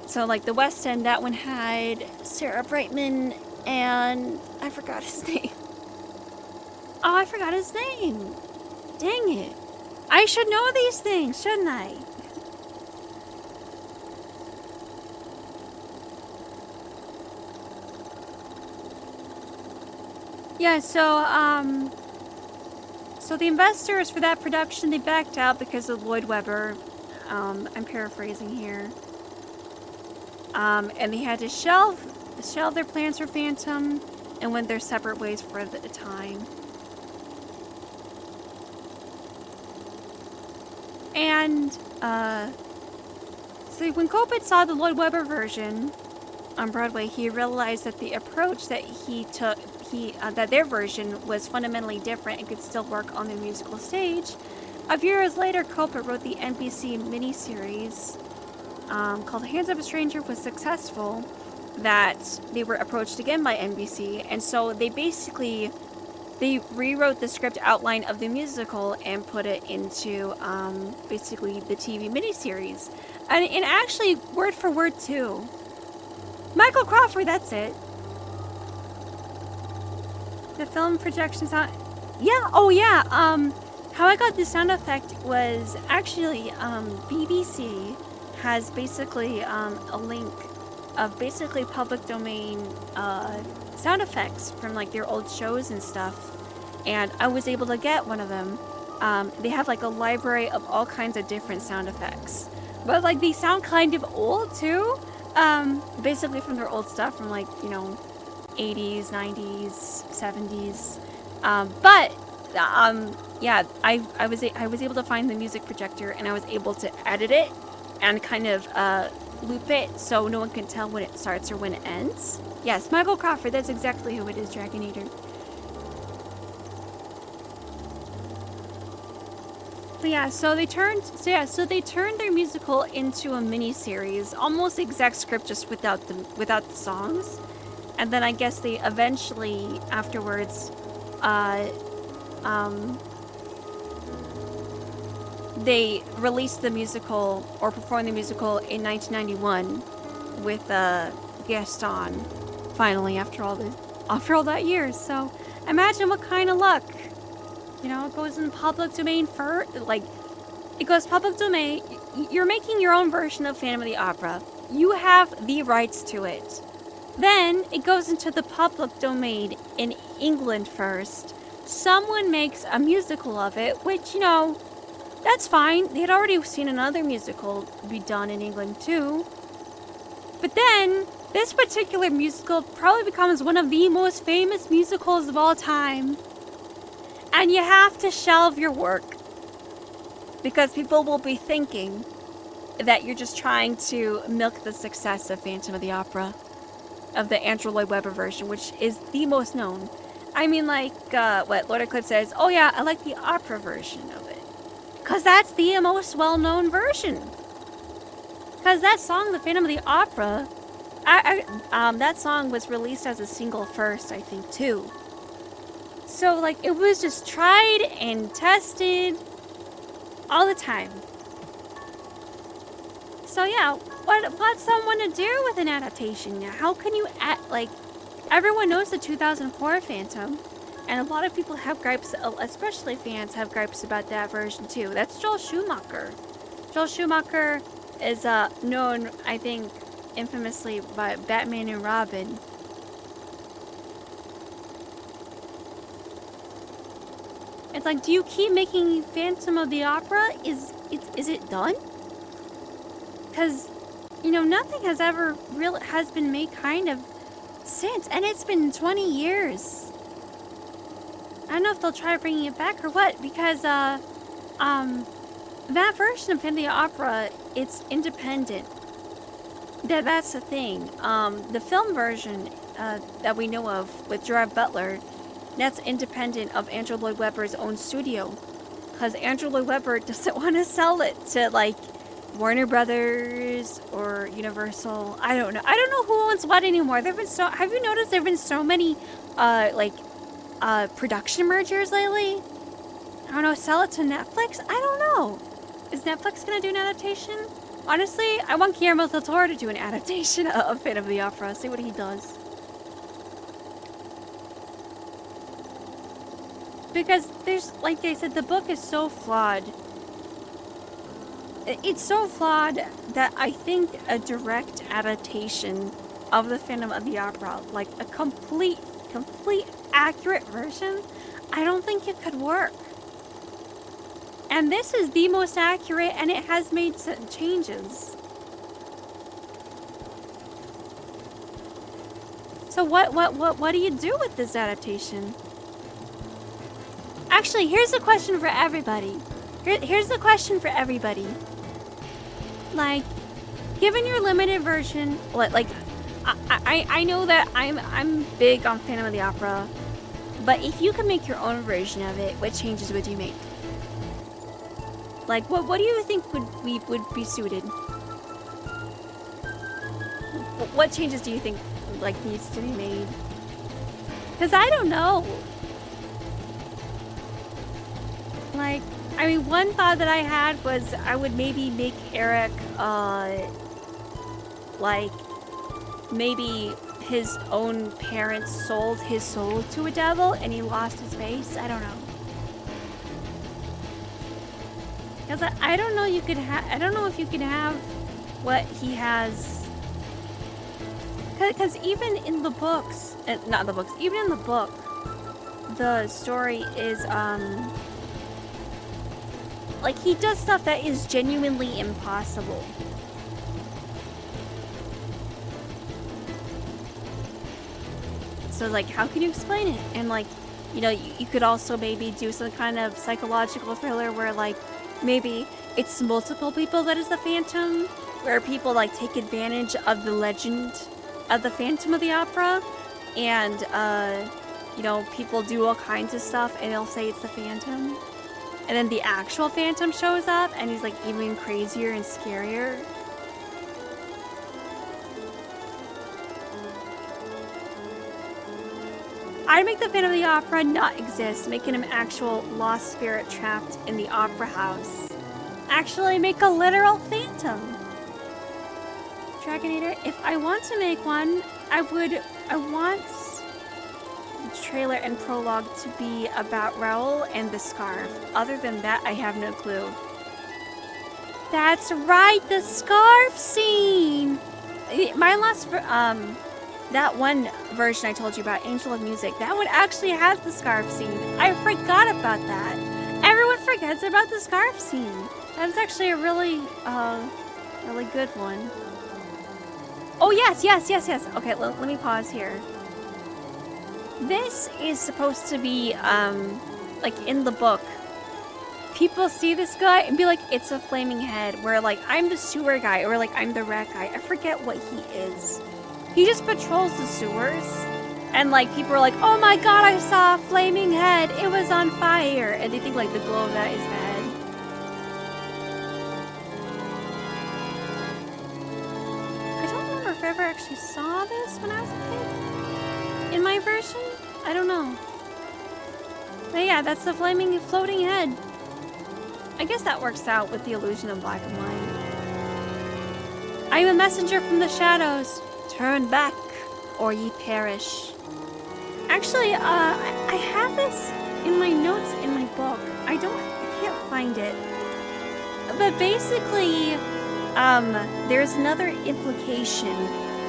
So like the West End, that one had Sarah Brightman and I forgot his name. Oh, I forgot his name. Dang it. I should know these things, shouldn't I? Yeah, so the investors for that production, they backed out because of Lloyd Webber. I'm paraphrasing here. And they had to shelve their plans for Phantom and went their separate ways for the time. And, so when Kopit saw the Lloyd Webber version on Broadway, he realized that the approach that he took, that their version was fundamentally different and could still work on the musical stage. A few years later, Kopit wrote the NBC miniseries called Hands of a Stranger was successful, that they were approached again by NBC, and so they rewrote the script outline of the musical and put it into basically the TV miniseries. And actually, word for word, too. Michael Crawford, that's it. The film projection sound... Yeah, oh yeah, how I got this sound effect was actually BBC has basically a link of basically public domain sound effects from like their old shows and stuff, and I was able to get one of them. They have like a library of all kinds of different sound effects, but like they sound kind of old too, basically from their old stuff from like, you know, 80s, 90s, 70s, but yeah, I was able to find the music projector, and I was able to edit it and kind of loop it so no one can tell when it starts or when it ends. Yes, Michael Crawford, that's exactly who it is, Dragon Eater. But yeah, so they turned their musical into a mini series, almost the exact script, just without the songs. And then I guess they eventually they released the musical or performed the musical in 1991 with Gaston. Finally, after all that years. So imagine what kind of luck. You know, it goes in public domain it goes public domain. You're making your own version of Phantom of the Opera. You have the rights to it. Then it goes into the public domain in England first. Someone makes a musical of it, which, you know, that's fine. They had already seen another musical be done in England too. But then, this particular musical probably becomes one of the most famous musicals of all time. And you have to shelve your work. Because people will be thinking that you're just trying to milk the success of Phantom of the Opera. Of the Andrew Lloyd Webber version, which is the most known. I mean, like, what Lord Eclipse says, oh yeah, I like the opera version of it. Because that's the most well-known version. Because that song, The Phantom of the Opera, that song was released as a single first, I think, too. So, like, it was just tried and tested all the time. So, yeah, what's someone to do with an adaptation? How can you, everyone knows the 2004 Phantom, and a lot of people have gripes, especially fans have gripes about that version, too. That's Joel Schumacher. Joel Schumacher is known, I think, infamously by Batman and Robin. It's like, do you keep making Phantom of the Opera? Is it done? Because, you know, nothing has been made kind of since, and it's been 20 years. I don't know if they'll try bringing it back or what, because that version of Phantom of the Opera, it's independent. That's the thing. The film version that we know of with Gerard Butler, that's independent of Andrew Lloyd Webber's own studio, because Andrew Lloyd Webber doesn't want to sell it to, like, Warner Brothers or Universal. I don't know who owns what anymore. Have you noticed there've been so many production mergers lately? I don't know, sell it to Netflix? I don't know. Is Netflix gonna do an adaptation? Honestly, I want Guillermo del Toro to do an adaptation of Phantom of the Opera. See what he does. Because there's, like I said, the book is so flawed. It's so flawed that I think a direct adaptation of the Phantom of the Opera, like a complete accurate version, I don't think it could work. And this is the most accurate, and it has made some changes. So what do you do with this adaptation? Actually, here's a question for everybody. Here's the question for everybody. Like, given your limited version, like, I know that I'm big on Phantom of the Opera, but if you could make your own version of it, what changes would you make? Like, what do you think would be suited? What changes do you think, like, needs to be made? Because I don't know. Like, I mean, one thought that I had was I would maybe make Eric, like, maybe his own parents sold his soul to a devil and he lost his face. I don't know. Because I don't know you could have, I don't know if you could have what he has. Because even in the books, not the books, even in the book, the story is, like, he does stuff that is genuinely impossible. So, like, how can you explain it? And, like, you know, you could also maybe do some kind of psychological thriller where, like, maybe it's multiple people that is the Phantom, where people, like, take advantage of the legend of the Phantom of the Opera, and, you know, people do all kinds of stuff, and they'll say it's the Phantom. And then the actual Phantom shows up, and he's, like, even crazier and scarier. I'd make the Phantom of the Opera not exist, making him actual lost spirit trapped in the opera house. actually make a literal phantom. Dragonator, if I want to make one, I want the trailer and prologue to be about Raoul and the scarf. Other than that, I have no clue. That's right, the scarf scene! My last, that one version I told you about, Angel of Music, that one actually has the scarf scene. I forgot about that. Everyone forgets about the scarf scene. That's actually a really, really good one. Oh, yes. Okay, let me pause here. This is supposed to be, like, in the book. People see this guy and be like, it's a flaming head. Where, like, I'm the sewer guy, or, like, I'm the rat guy. I forget what he is. He just patrols the sewers. And, like, people are like, oh my god, I saw a flaming head. It was on fire. And they think, like, the glow of that is the head. If I ever actually saw this when I was a kid in my version, I don't know. But yeah, that's the flaming floating head. I guess that works out with the illusion of black and white. I am a messenger from the shadows. Turn back, or ye perish. Actually, I have this in my notes in my book. I can't find it. But basically, there's another implication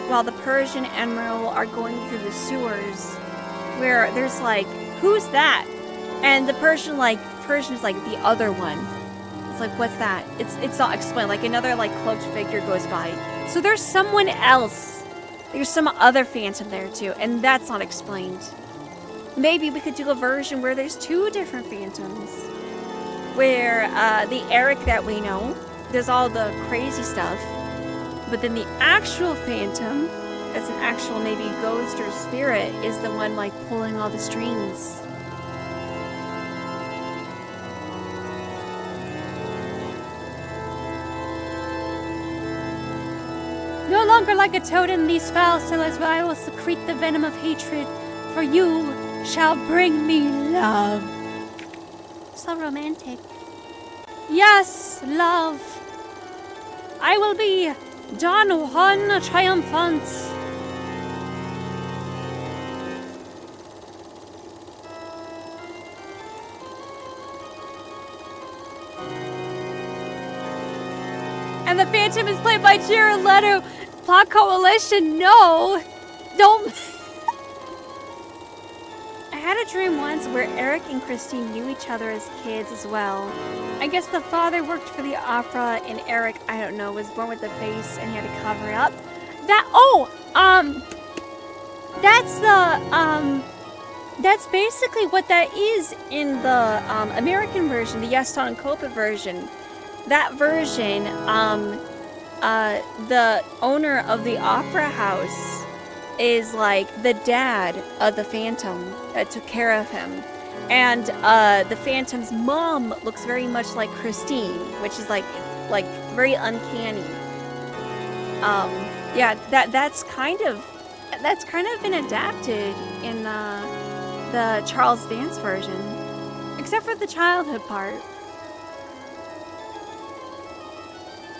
while the Persian and Merle are going through the sewers where there's like, who's that? And the Persian is like the other one. It's like, what's that? It's not explained. Like another like cloaked figure goes by. So there's someone else. There's some other phantom there too, and that's not explained. Maybe we could do a version where there's two different phantoms. Where the Eric that we know does all the crazy stuff, but then the actual phantom, that's an actual maybe ghost or spirit, is the one like pulling all the strings. No longer like a toad in these foul cellars, where I will secrete the venom of hatred, for you shall bring me love. So romantic. Yes, love. I will be Don Juan Triumphant. And the Phantom is played by Jared Leto. Plot Coalition, no. Don't. I had a dream once where Eric and Christine knew each other as kids as well. I guess the father worked for the opera, and Eric, I don't know, was born with a face and he had to cover it up. That's basically what that is in the American version, the Yaston and Copa version. That version, the owner of the opera house is like the dad of the Phantom that took care of him. And the Phantom's mom looks very much like Christine, which is like very uncanny. Yeah, that's kind of been adapted in the Charles Dance version, except for the childhood part.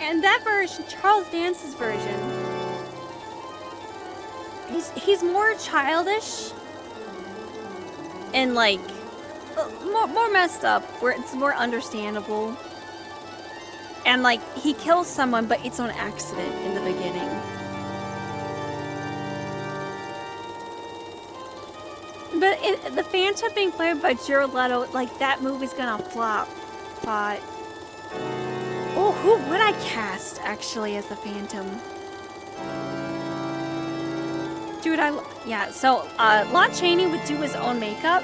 And that version, Charles Dance's version, he's more childish and like more messed up, where it's more understandable. And like he kills someone, but it's on accident in the beginning. But the Phantom being played by Jared Leto, like that movie's gonna flop. But oh, who would I cast actually as the Phantom? Dude, so Lon Chaney would do his own makeup.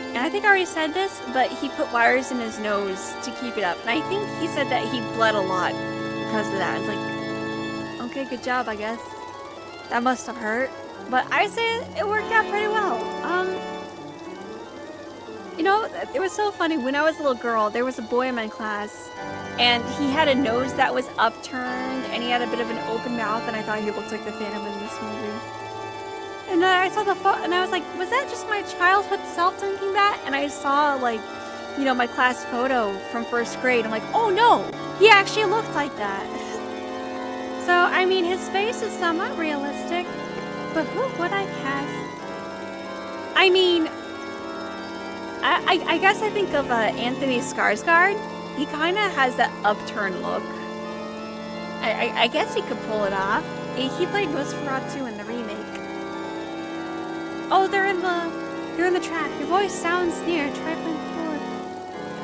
And I think I already said this, but he put wires in his nose to keep it up. And I think he said that he bled a lot because of that. It's like, okay, good job, I guess. That must have hurt. But I say it worked out pretty well. You know, it was so funny. When I was a little girl, there was a boy in my class, and he had a nose that was upturned, and he had a bit of an open mouth, and I thought he looked like the Phantom in this movie. And then I saw the photo, and I was like, was that just my childhood self thinking that? And I saw, like, my class photo from first grade. I'm like, oh no, he actually looked like that. So, I mean, his face is somewhat realistic, but who would I cast? I mean, I guess I think of Anthony Skarsgård. He kind of has that upturned look. I guess he could pull it off. He played Nosferatu in the remake. Oh, they're in the track. Your voice sounds near. Try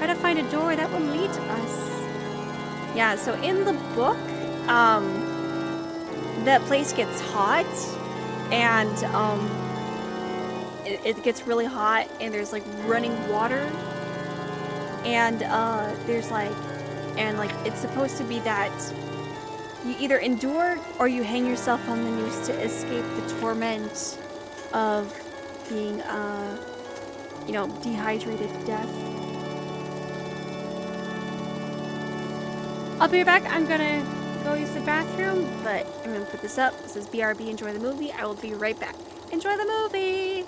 to find a door that will lead to us. Yeah, so in the book, that place gets hot, and it gets really hot, and there's like running water, and there's it's supposed to be that you either endure or you hang yourself on the noose to escape the torment of being dehydrated to death. I'll be right back. I'm gonna go use the bathroom, but I'm gonna put this up. This is BRB, enjoy the movie. I will be right back. Enjoy the movie!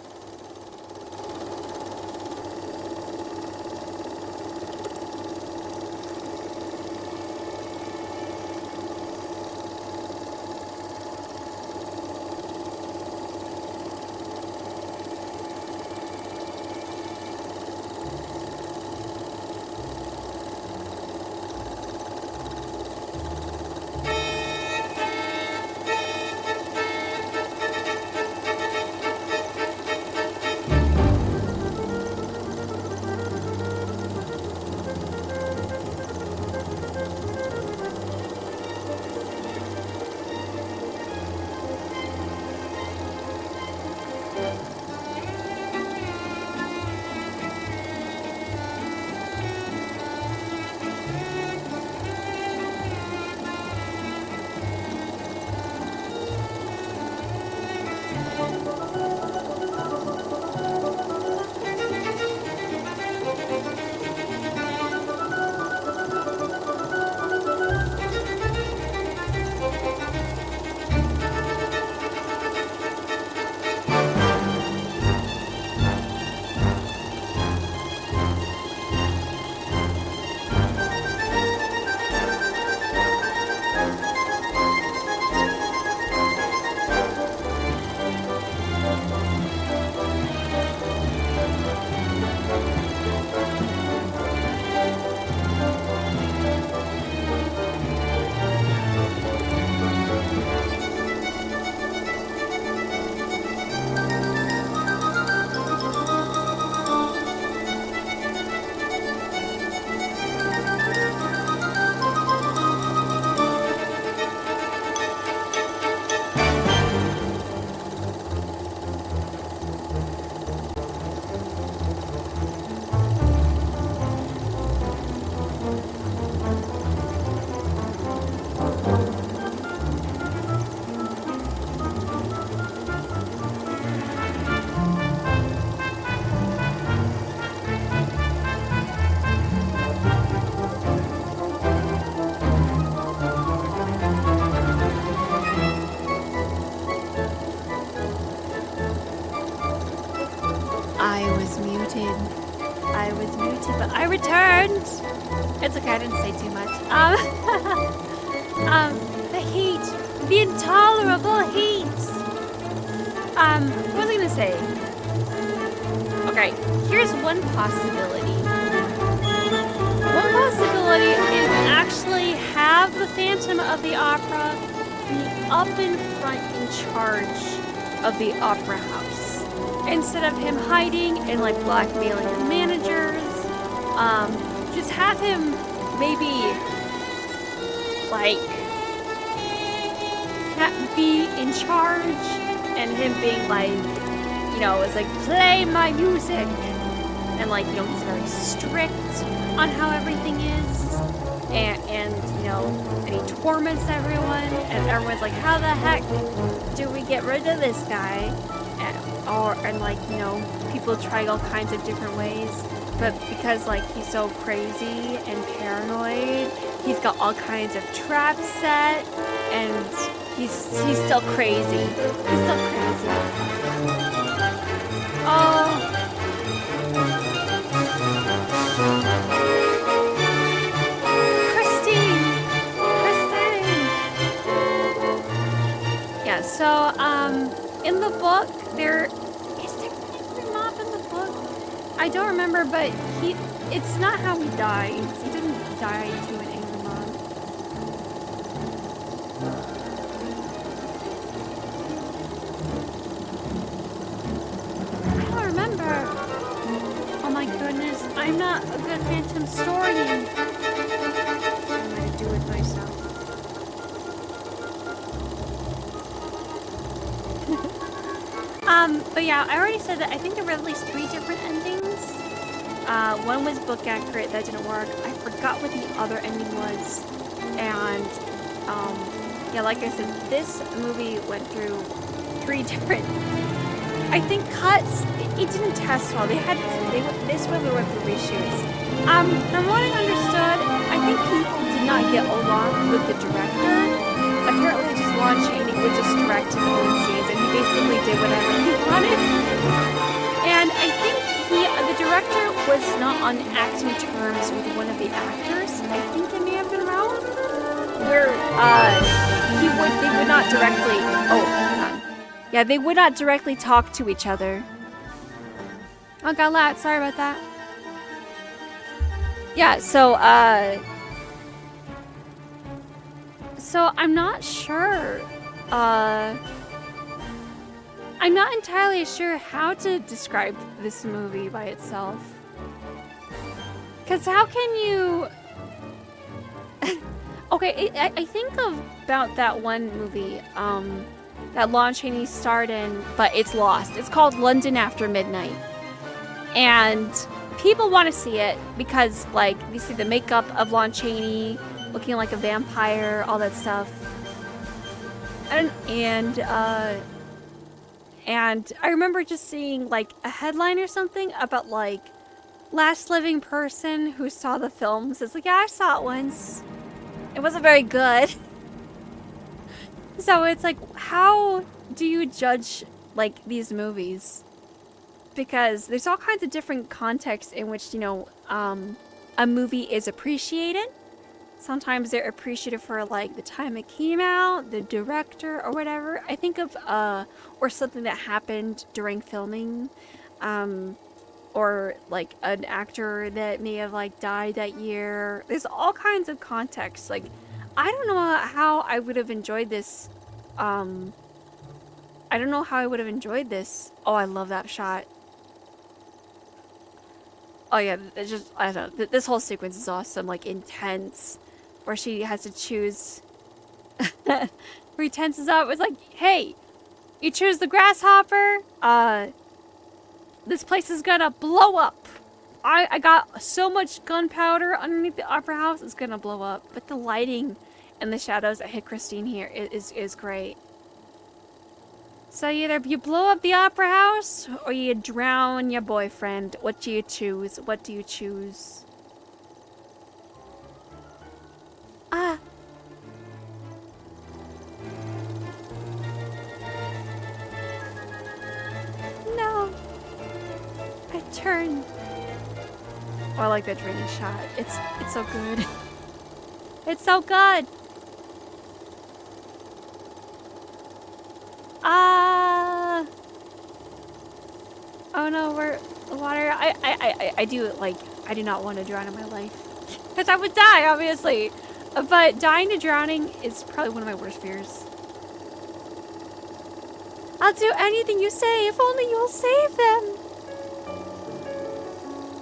But I returned. It's okay, I didn't say too much. The heat, the intolerable heat. What was I gonna say? Okay, here's one possibility. One possibility is actually have the Phantom of the Opera be up in front in charge of the opera house, instead of him hiding and like blackmailing the managers. Just have him maybe like be in charge, and him being like, it's like, play my music, and like, he's very strict on how everything is, and he torments everyone, and everyone's like, how the heck do we get rid of this guy? And people try all kinds of different ways. But because, he's so crazy and paranoid, he's got all kinds of traps set, and he's still crazy. He's still crazy. Oh. So, in the book, is there an angry mob in the book? I don't remember, but it's not how he dies. He didn't die to an angry mob. I don't remember. Oh my goodness, I'm not a good Phantom historian. I'm gonna do it myself. But yeah, I already said that I think there were at least 3 different endings. One was book accurate, that didn't work. I forgot what the other ending was. And, yeah, like I said, this movie went through 3 different, I think, cuts. It didn't test well. This movie went through reshoots. From what I understood, I think people did not get along with the director. Apparently, just Lon Chaney would just direct his own scenes, and he basically did whatever he wanted. And I think the director was not on acting terms with one of the actors. I think it may have been around where they would not directly. Oh, hang on. Yeah, they would not directly talk to each other. Oh, got loud. Sorry about that. Yeah. So I'm not sure. I'm not entirely sure how to describe this movie by itself. Because how can you... Okay, I think about that one movie that Lon Chaney starred in, but it's lost. It's called London After Midnight. And people want to see it because, like, you see the makeup of Lon Chaney looking like a vampire, all that stuff. And I remember just seeing, like, a headline or something about, like, last living person who saw the film says, like, yeah, I saw it once. It wasn't very good. So it's like, how do you judge, like, these movies? Because there's all kinds of different contexts in which, you know, a movie is appreciated. Sometimes they're appreciated for, like, the time it came out, the director, or whatever. I think of, or something that happened during filming, or, like, an actor that may have, like, died that year. There's all kinds of contexts. Like, I don't know how I would have enjoyed this, I don't know how I would have enjoyed this. Oh, I love that shot. Oh, yeah, it's just, I don't know. This whole sequence is awesome, like, intense. Where she has to choose. Where he tenses up. It's like, hey, you choose the grasshopper. This place is gonna blow up. I got so much gunpowder underneath the opera house. It's gonna blow up. But the lighting and the shadows that hit Christine here is great. So either you blow up the opera house or you drown your boyfriend. What do you choose? What do you choose? No. I turn. Oh, I like that draining shot. It's so good. It's so good. Oh no, we're water. I do not want to drown in my life. Because I would die, obviously. But dying to drowning is probably one of my worst fears. I'll do anything you say if only you'll save them.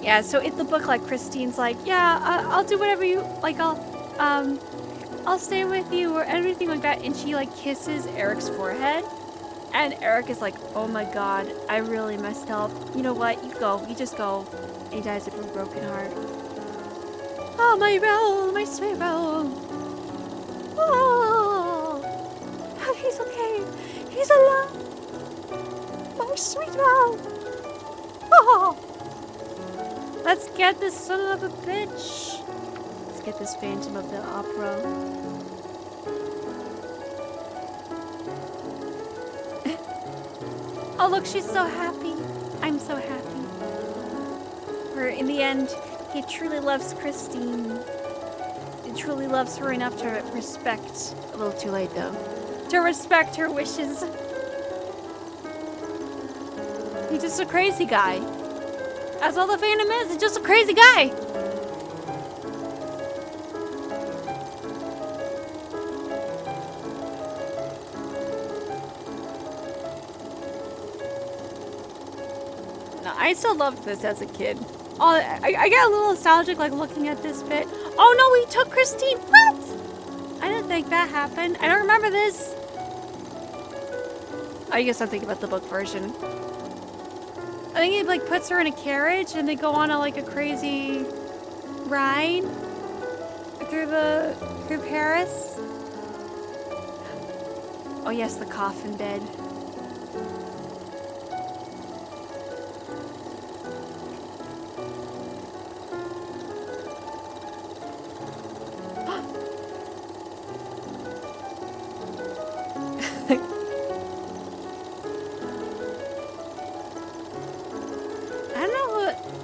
Yeah, so in the book, like, Christine's like, yeah, I'll do whatever you, like, I'll stay with you or anything like that. And she, like, kisses Eric's forehead. And Eric is like, oh my god, I really messed up. You know what? You go. You just go. And he dies of a broken heart. Oh, my roll, my sweet roll. Oh, he's okay. He's alive. My sweet roll. Oh. Let's get this son of a bitch. Let's get this Phantom of the Opera. Oh, look, she's so happy. I'm so happy. For in the end, he truly loves Christine. He truly loves her enough to respect. A little too late, though. to respect her wishes. He's just a crazy guy. That's all the Phantom is. It's just a crazy guy. No, I still loved this as a kid. Oh, I get a little nostalgic like looking at this bit. Oh no, we took Christine. What? I didn't think that happened. I don't remember this. I guess I'm thinking about the book version. I think he like puts her in a carriage and they go on a like a crazy ride through Paris. Oh yes, the coffin bed.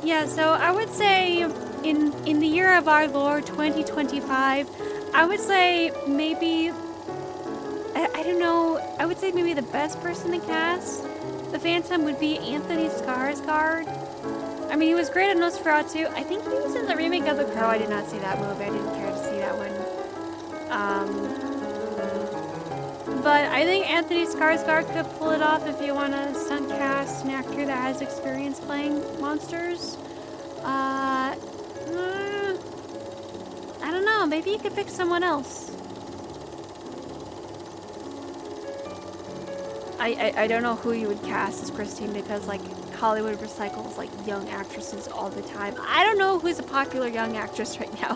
Yeah, so I would say in the year of our Lord 2025, I would say maybe I don't know, I would say maybe the best person to cast the Phantom would be Anthony Skarsgård. I mean, he was great at Nosferatu. I think he was in the remake of The Crow. I did not see that movie. I didn't care to see that one. But I think Anthony Skarsgård could pull it off if you want to stunt cast an actor that has experience playing monsters. I don't know. Maybe you could pick someone else. I don't know who you would cast as Christine because like Hollywood recycles like young actresses all the time. I don't know who's a popular young actress right now.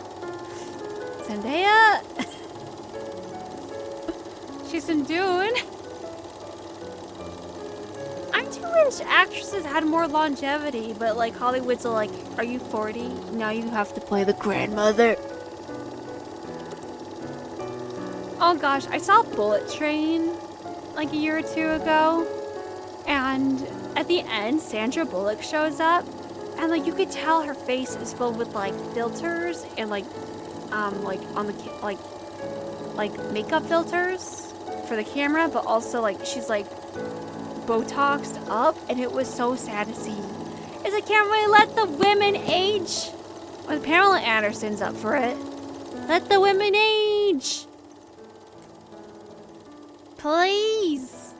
Zendaya. She's in Dune. I do wish actresses had more longevity, but like Hollywood's like, are you 40? Now you have to play the grandmother. Oh gosh, I saw Bullet Train like a year or two ago, and at the end, Sandra Bullock shows up, and like you could tell her face is filled with like filters and like on the like makeup filters for the camera, but also like she's like Botoxed up, and it was so sad to see. Is like, can't we let the women age? Well, Pamela Anderson's up for it. Let the women age, please.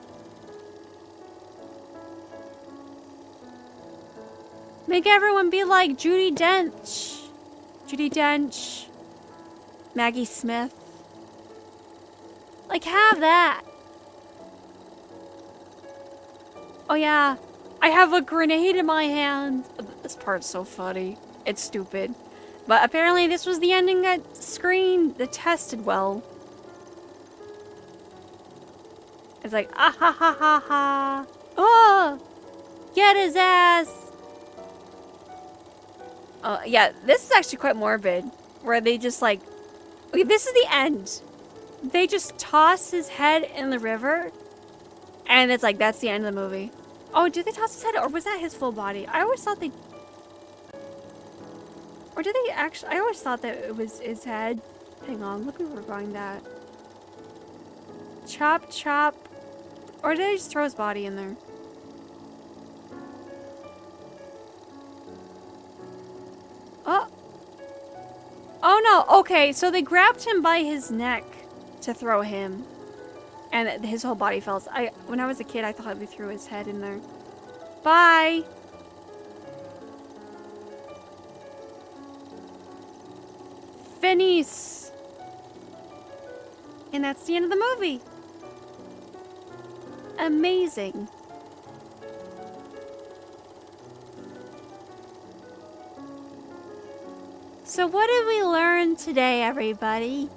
Make everyone be like Judi Dench, Maggie Smith. Like, have that. Oh yeah, I have a grenade in my hand. This part's so funny. It's stupid. But apparently this was the ending that tested well. It's like, ah ha ha ha ha. Oh, get his ass. Yeah, this is actually quite morbid. Where they just like, okay, this is the end. They just toss his head in the river. And it's like, that's the end of the movie. Oh, did they toss his head? Or was that his full body? I always thought they... Or did they actually... I always thought that it was his head. Hang on, look where we're going that. Chop, chop. Or did they just throw his body in there? Oh. Oh no, okay, so they grabbed him by his neck to throw him. And his whole body fell. When I was a kid, I thought they threw his head in there. Bye! Finis! And that's the end of the movie. Amazing. So what did we learn today, everybody?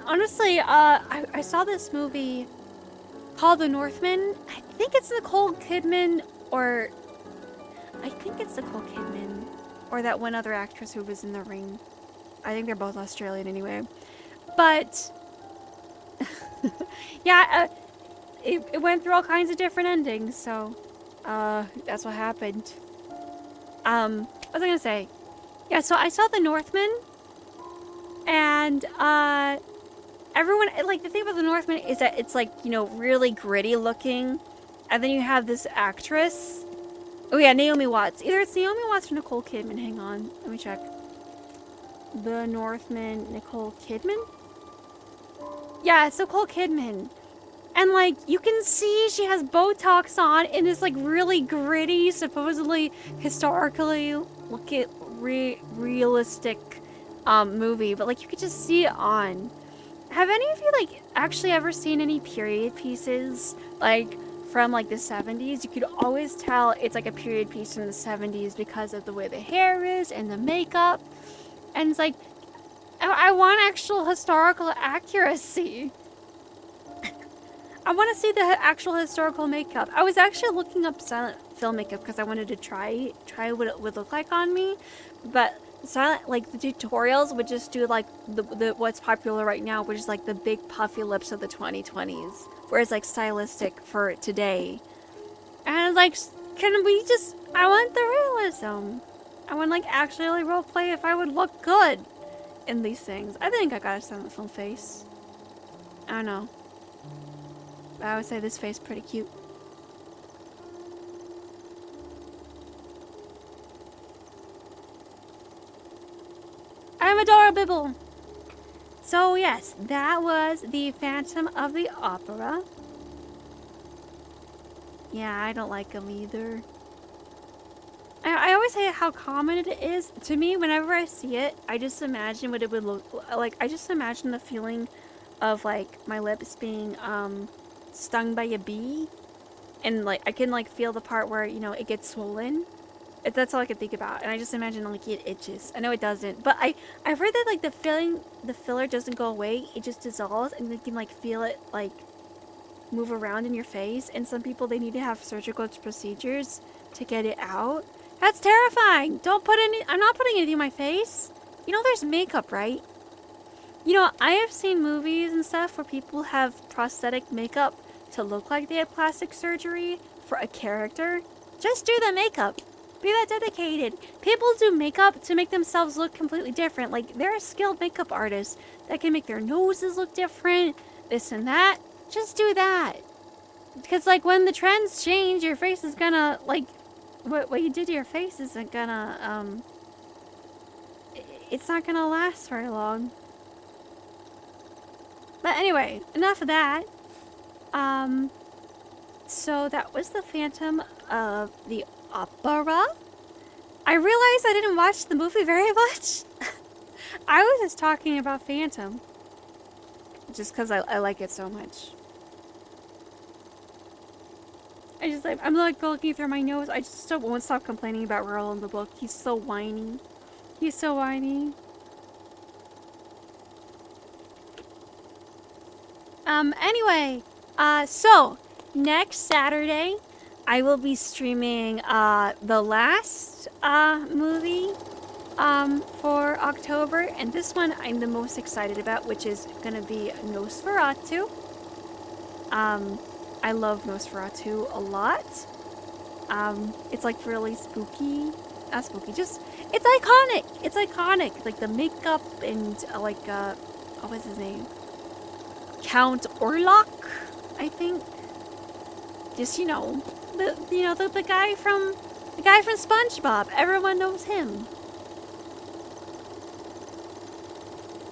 Honestly, I saw this movie called The Northman. I think it's Nicole Kidman, or... I think it's Nicole Kidman. Or that one other actress who was in The Ring. I think they're both Australian anyway. But... yeah, it went through all kinds of different endings, so... that's what happened. What was I gonna say? Yeah, so I saw The Northman. And And everyone, like, the thing about the Northman is that it's like, you know, really gritty looking. And then you have this actress. Oh yeah, Naomi Watts. Either it's Naomi Watts or Nicole Kidman. Hang on, let me check. The Northman, Nicole Kidman? Yeah, it's Nicole Kidman. And like, you can see she has Botox on in this like really gritty, supposedly historically realistic movie. But like, you could just see it on. Have any of you like actually ever seen any period pieces like from like the 70s? You could always tell it's like a period piece from the 70s because of the way the hair is and the makeup. And it's like, I want actual historical accuracy. I want to see the actual historical makeup. I was actually looking up silent film makeup because I wanted to try what it would look like on me. But silent, like the tutorials would just do like the what's popular right now, which is like the big puffy lips of the 2020s, whereas like stylistic for today. And like, can we just? I want the realism. I want like actually role play if I would look good in these things. I think I got a silent film face. I don't know. But I would say this face is pretty cute. I'm adorable. So yes, that was the Phantom of the Opera. Yeah, I don't like them either. I always say how common it is. To me, whenever I see it, I just imagine what it would look like. I just imagine the feeling of like my lips being stung by a bee. And like I can like feel the part where, you know, it gets swollen. That's all I can think about. And I just imagine like it itches. I know it doesn't. But I've heard that like the filler doesn't go away. It just dissolves and you can like feel it like move around in your face. And some people, they need to have surgical procedures to get it out. That's terrifying. Don't put any, I'm not putting anything in my face. You know there's makeup, right? You know, I have seen movies and stuff where people have prosthetic makeup to look like they had plastic surgery for a character. Just do the makeup. Be that dedicated. People do makeup to make themselves look completely different. Like, there are skilled makeup artists that can make their noses look different, this and that. Just do that. Because, like, when the trends change, your face is gonna, like, what you did to your face isn't gonna, it's not gonna last very long. But anyway, enough of that. So that was the Phantom of the Opera. I realized I didn't watch the movie very much. I was just talking about Phantom. Just because I like it so much. I just like, I'm like looking through my nose. I just won't stop complaining about Earl in the book. He's so whiny. He's so whiny. Anyway, so next Saturday, I will be streaming the last movie for October, and this one I'm the most excited about, which is gonna be Nosferatu. I love Nosferatu a lot. It's like really spooky. Not spooky, just it's iconic. It's iconic. Like the makeup and what was his name? Count Orlok, I think. Just, you know, the guy from SpongeBob. Everyone knows him.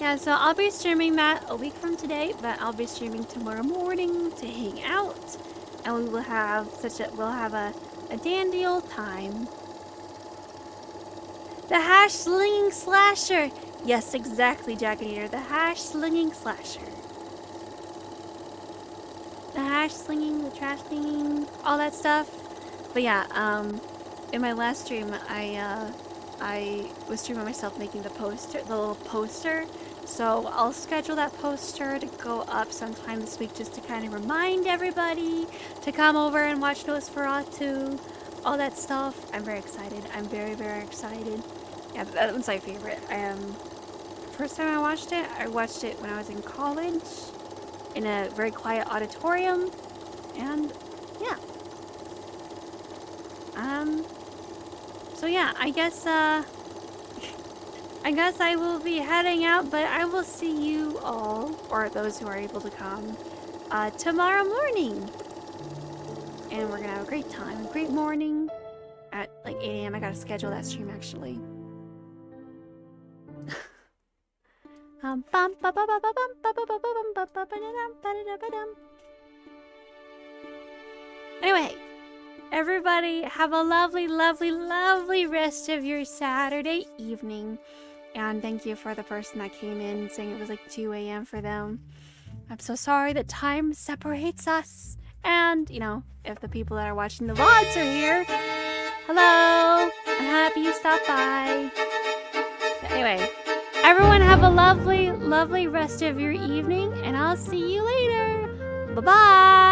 Yeah, so I'll be streaming that a week from today, but I'll be streaming tomorrow morning to hang out, and we'll have a dandy old time. The hash slinging slasher. Yes, exactly, Jagged Eater. The hash slinging slasher. The hash slinging, the trash slinging, all that stuff. But yeah, in my last stream, I was streaming myself making the little poster. So I'll schedule that poster to go up sometime this week just to kind of remind everybody to come over and watch Nosferatu, all that stuff. I'm very excited. I'm very, very excited. Yeah, that one's my favorite. First time I watched it when I was in college in a very quiet auditorium, and yeah. So yeah, I guess I guess I will be heading out, but I will see you all, or those who are able to come, tomorrow morning. And we're gonna have a great time, a great morning at like 8 a.m. I gotta schedule that stream actually. Anyway, everybody have a lovely, lovely, lovely rest of your Saturday evening. And thank you for the person that came in saying it was like 2 a.m. for them. I'm so sorry that time separates us. And, you know, if the people that are watching the VODs are here, hello! I'm happy you stopped by. But anyway, everyone have a lovely, lovely rest of your evening, and I'll see you later. Bye-bye!